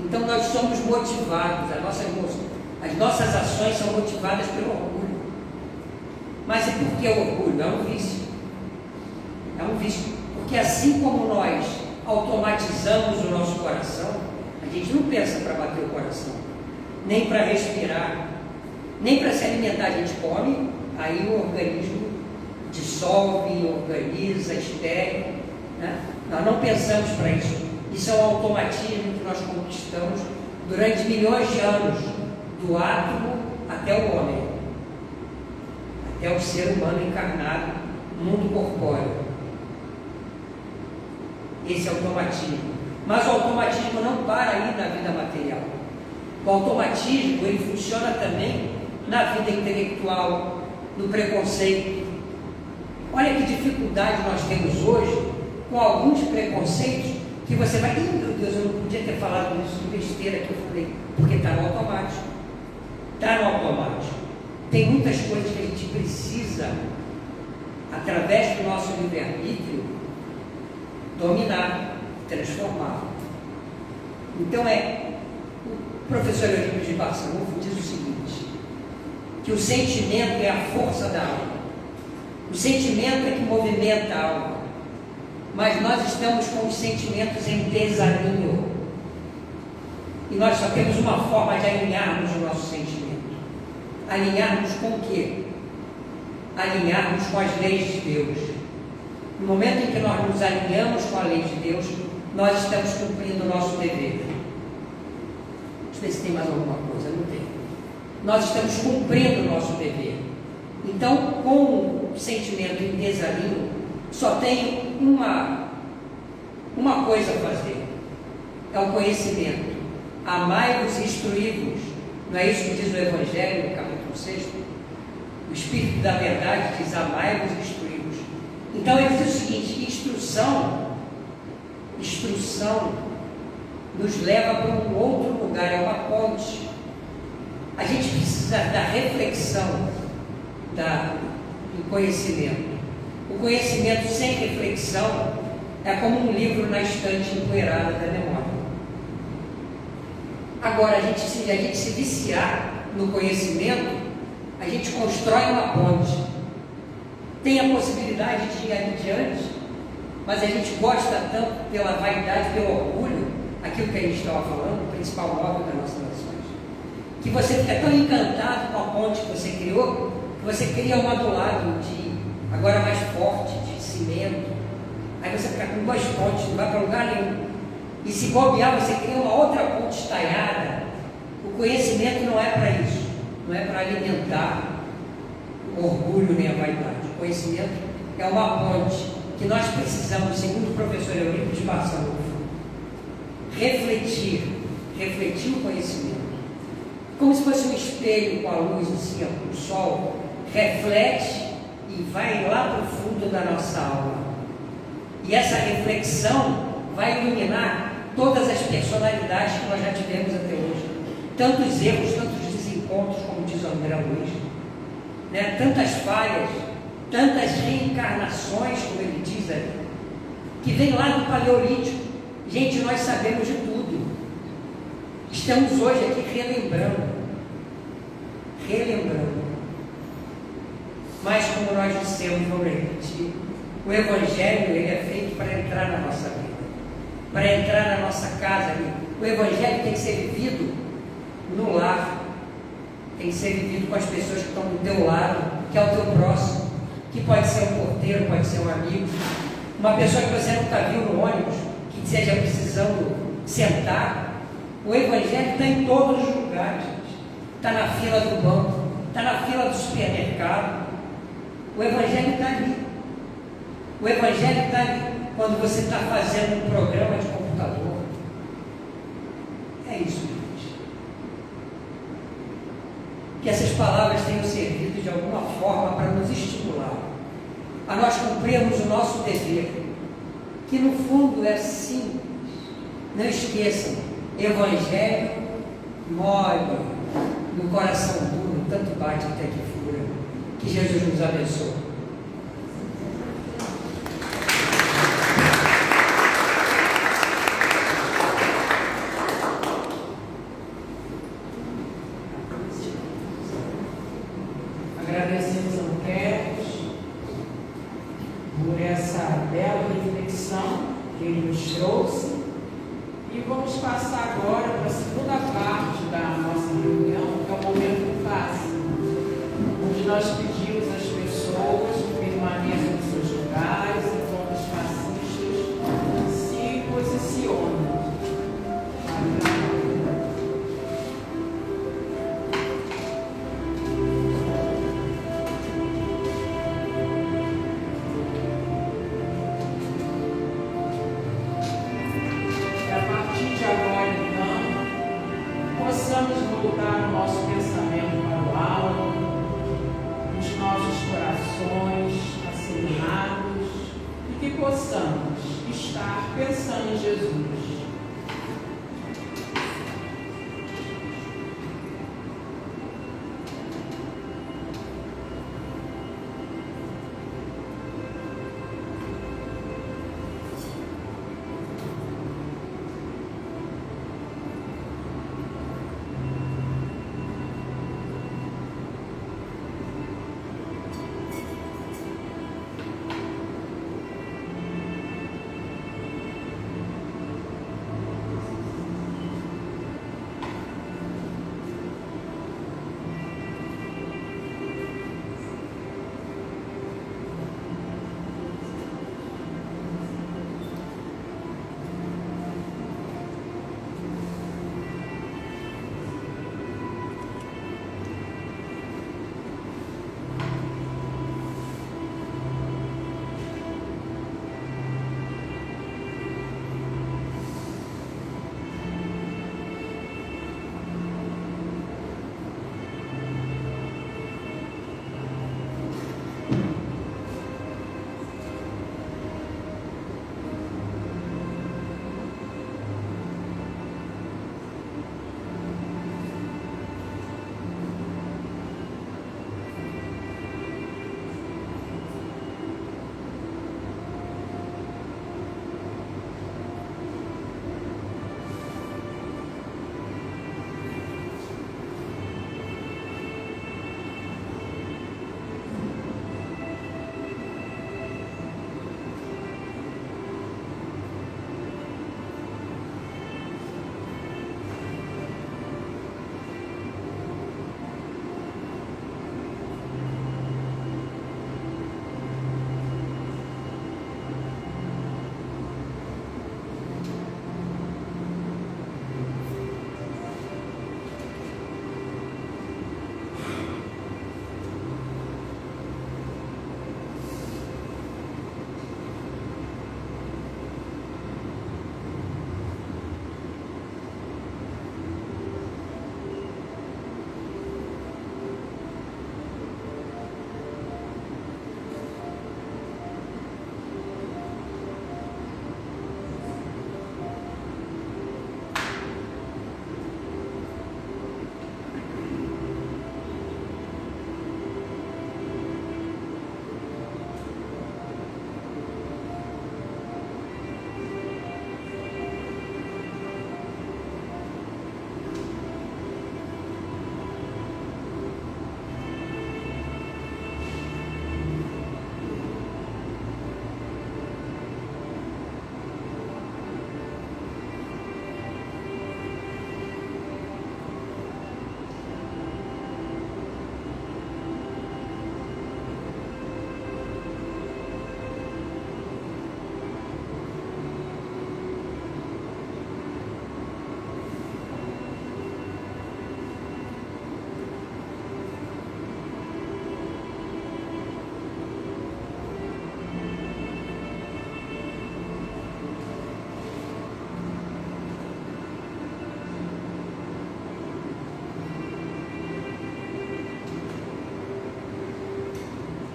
Então nós somos motivados, as nossas ações são motivadas pelo orgulho. Mas e por que o orgulho? É um vício. É um vício. Porque assim como nós automatizamos o nosso coração, a gente não pensa para bater o coração, nem para respirar, nem para se alimentar. A gente come, aí o organismo dissolve, organiza, expele, né? Nós não pensamos para isso. Isso é um automatismo que nós conquistamos durante milhões de anos, do átomo até o homem, até o ser humano encarnado, mundo corpóreo. Esse é o automatismo. Mas o automatismo não para aí na vida material. O automatismo, ele funciona também na vida intelectual, no preconceito. Olha que dificuldade nós temos hoje com alguns preconceitos que você vai... meu Deus, eu não podia ter falado isso, que besteira que eu falei, porque está no automático. Está no automático. Tem muitas coisas que a gente precisa, através do nosso livre-arbítrio, dominar, transformar. Então o professor Eurípides de Barçanufo diz o seguinte, que o sentimento é a força da alma. O sentimento é que movimenta a alma. Mas nós estamos com os sentimentos em desalinho. E nós só temos uma forma de alinharmos o nosso sentimento. Alinharmos com o quê? Alinharmos com as leis de Deus. No momento em que nós nos alinhamos com a lei de Deus, nós estamos cumprindo o nosso dever. Deixa eu ver se tem mais alguma coisa. Não tem. Nós estamos cumprindo o nosso dever. Então, com o sentimento em desalinho, só tem uma coisa a fazer. É o conhecimento. Amai-vos e instruí-vos. Não é isso que diz o Evangelho, no capítulo 6? O Espírito da Verdade diz: amai-vos e instruí-vos. Então ele diz o seguinte: instrução nos leva para um outro lugar, é uma ponte. A gente precisa da reflexão, do conhecimento. O conhecimento sem reflexão é como um livro na estante empoeirada da memória. Agora, a gente se viciar no conhecimento, a gente constrói uma ponte. Tem a possibilidade de ir adiante, mas a gente gosta tanto pela vaidade, pelo orgulho, aquilo que a gente estava falando, o principal móvel das nossas nações, que você fica tão encantado com a ponte que você criou, que você cria uma do lado, agora mais forte, de cimento. Aí você fica com duas pontes, não vai para lugar nenhum. E se bobear, você cria uma outra ponte estaiada. O conhecimento não é para isso, não é para alimentar o orgulho nem a vaidade. O conhecimento é uma ponte que nós precisamos, segundo o professor Eurípides de Barçanufo, refletir o conhecimento. Como se fosse um espelho com a luz, assim, o sol reflete e vai lá para o fundo da nossa alma. E essa reflexão vai iluminar todas as personalidades que nós já tivemos até hoje. Tantos erros, tantos desencontros, como diz o André Luiz, né? Tantas falhas, tantas reencarnações, como ele diz ali, que vem lá do Paleolítico. Gente, nós sabemos de tudo. Estamos hoje aqui relembrando. Mas como nós dissemos, vamos repetir, o Evangelho ele é feito para entrar na nossa vida, para entrar na nossa casa. O Evangelho tem que ser vivido no lar, tem que ser vivido com as pessoas que estão do teu lado, que é o teu próximo, que pode ser um porteiro, pode ser um amigo, uma pessoa que você nunca viu no ônibus, que esteja precisando sentar. O Evangelho está em todos os lugares, está na fila do banco, está na fila do supermercado. O Evangelho está ali. O Evangelho está ali quando você está fazendo um programa de computador. É isso, gente. Que essas palavras tenham servido de alguma forma para nos estimular a nós cumprirmos o nosso dever, que no fundo é simples. Não esqueçam, Evangelho mole, no coração duro, tanto bate até que fura. Que Jesus nos abençoe. Agradecemos ao Pérez por essa bela reflexão que ele nos trouxe. E vamos passar agora para a segunda parte da nossa reunião, que é o momento passe, onde nós pedimos às pessoas que permaneçam em seus lugares, enquanto os passistas se posicionam. Possamos voltar o nosso pensamento para o alto, os nossos corações acelerados, e que possamos estar pensando em Jesus.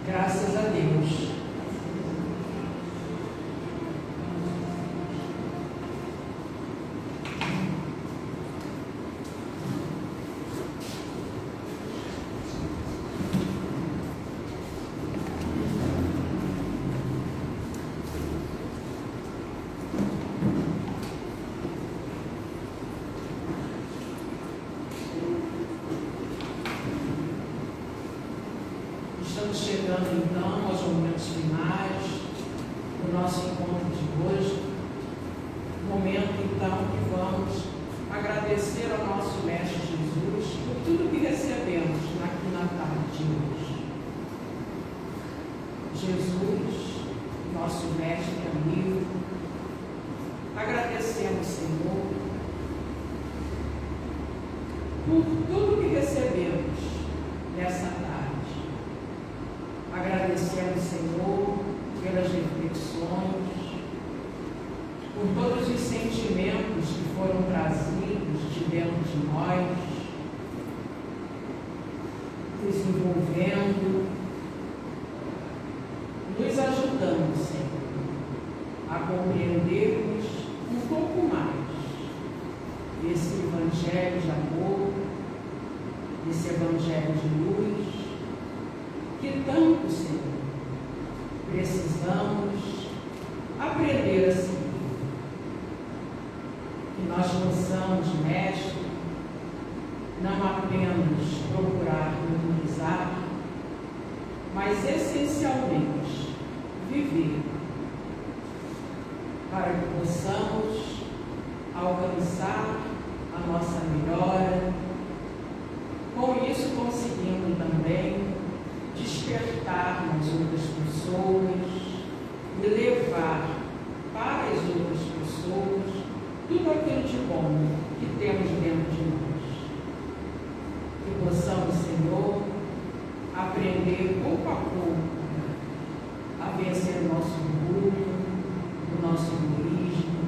Graças a Deus. Estamos chegando então aos momentos finais do nosso encontro de hoje. Momento então que vamos agradecer ao nosso Mestre Jesus por tudo que recebemos aqui na tarde de hoje. Jesus, nosso Mestre e amigo, agradecemos, Senhor, por tudo que recebemos nessa tarde. Agradecemos, Senhor, pelas reflexões, por todos os sentimentos que foram trazidos de dentro de nós, nos envolvendo, nos ajudando, Senhor, a compreendermos um pouco mais esse Evangelho de amor, esse Evangelho de luz, que tanto, Senhor, precisamos aprender a seguir. Que nós possamos, Mestre, não apenas procurar memorizar, mas essencialmente viver, para que possamos alcançar a nossa melhora, com isso conseguindo também despertar nas outras pessoas e levar para as outras pessoas tudo aquilo de bom que temos dentro de nós. Que possamos, Senhor, aprender pouco a pouco a vencer o nosso orgulho, o nosso egoísmo,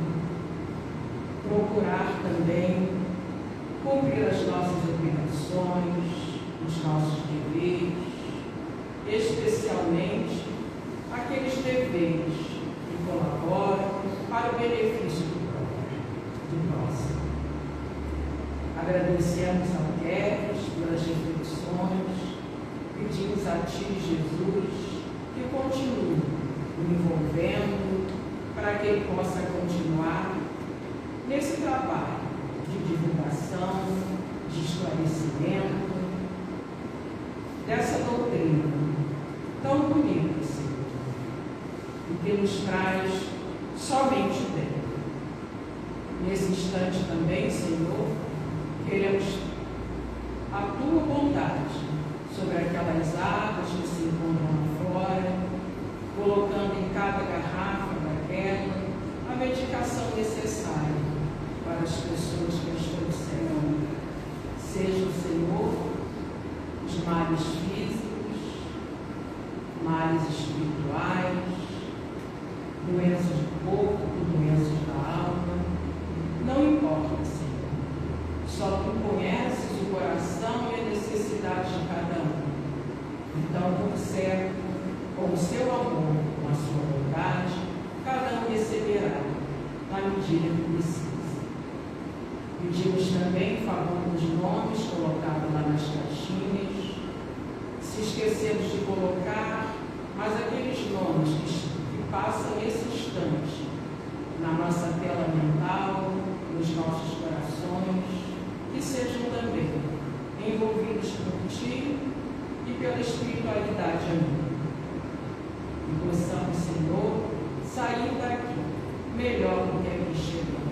procurar também cumprir as nossas obrigações, os nossos deveres, especialmente aqueles deveres que colaboram para o benefício do próximo. Agradecemos ao Kevin pelas reflexões, pedimos a Ti, Jesus, que continue o envolvendo para que ele possa continuar nesse trabalho de divulgação, de esclarecimento dessa doutrina tão bonita, Senhor, e que nos traz somente bem. Nesse instante também, Senhor, queremos a Tua bondade sobre aquelas águas que se encontram lá fora, colocando em cada garrafa daquela a medicação necessária para as pessoas que as trouxeram. Seja o Senhor os males físicos, males espirituais, doenças do corpo, doenças da alma, não importa, Senhor. Só Tu conheces o coração e a necessidade de cada um. Então, com o seu amor, com a sua bondade, cada um receberá na medida que precisa. Pedimos também em favor dos nomes colocados lá nas caixinhas. Se esquecemos de colocar, mas aqueles nomes que passam esse instante na nossa tela mental, nos nossos corações, que sejam também envolvidos por Ti e pela espiritualidade amiga. E possamos, Senhor, sair daqui melhor do que aqui chegamos.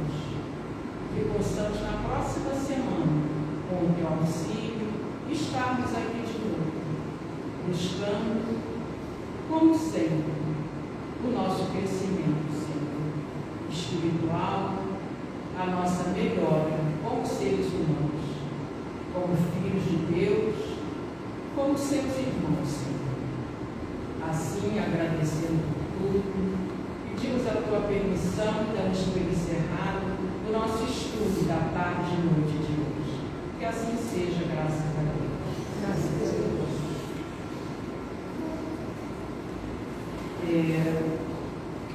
Que possamos na próxima semana, com o Teu auxílio, estarmos aqui de novo, buscando, como sempre, o nosso crescimento, Senhor, espiritual, a nossa melhora como seres humanos, como filhos de Deus, como seus irmãos, Senhor. Assim, agradecendo por tudo, pedimos a Tua permissão e damos por encerrado o nosso estudo da tarde e noite de hoje. Que assim seja, graças a Deus. Graças a Deus.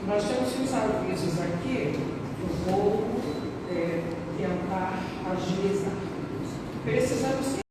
Nós temos uns avisos aqui que eu vou tentar agilizar. Precisamos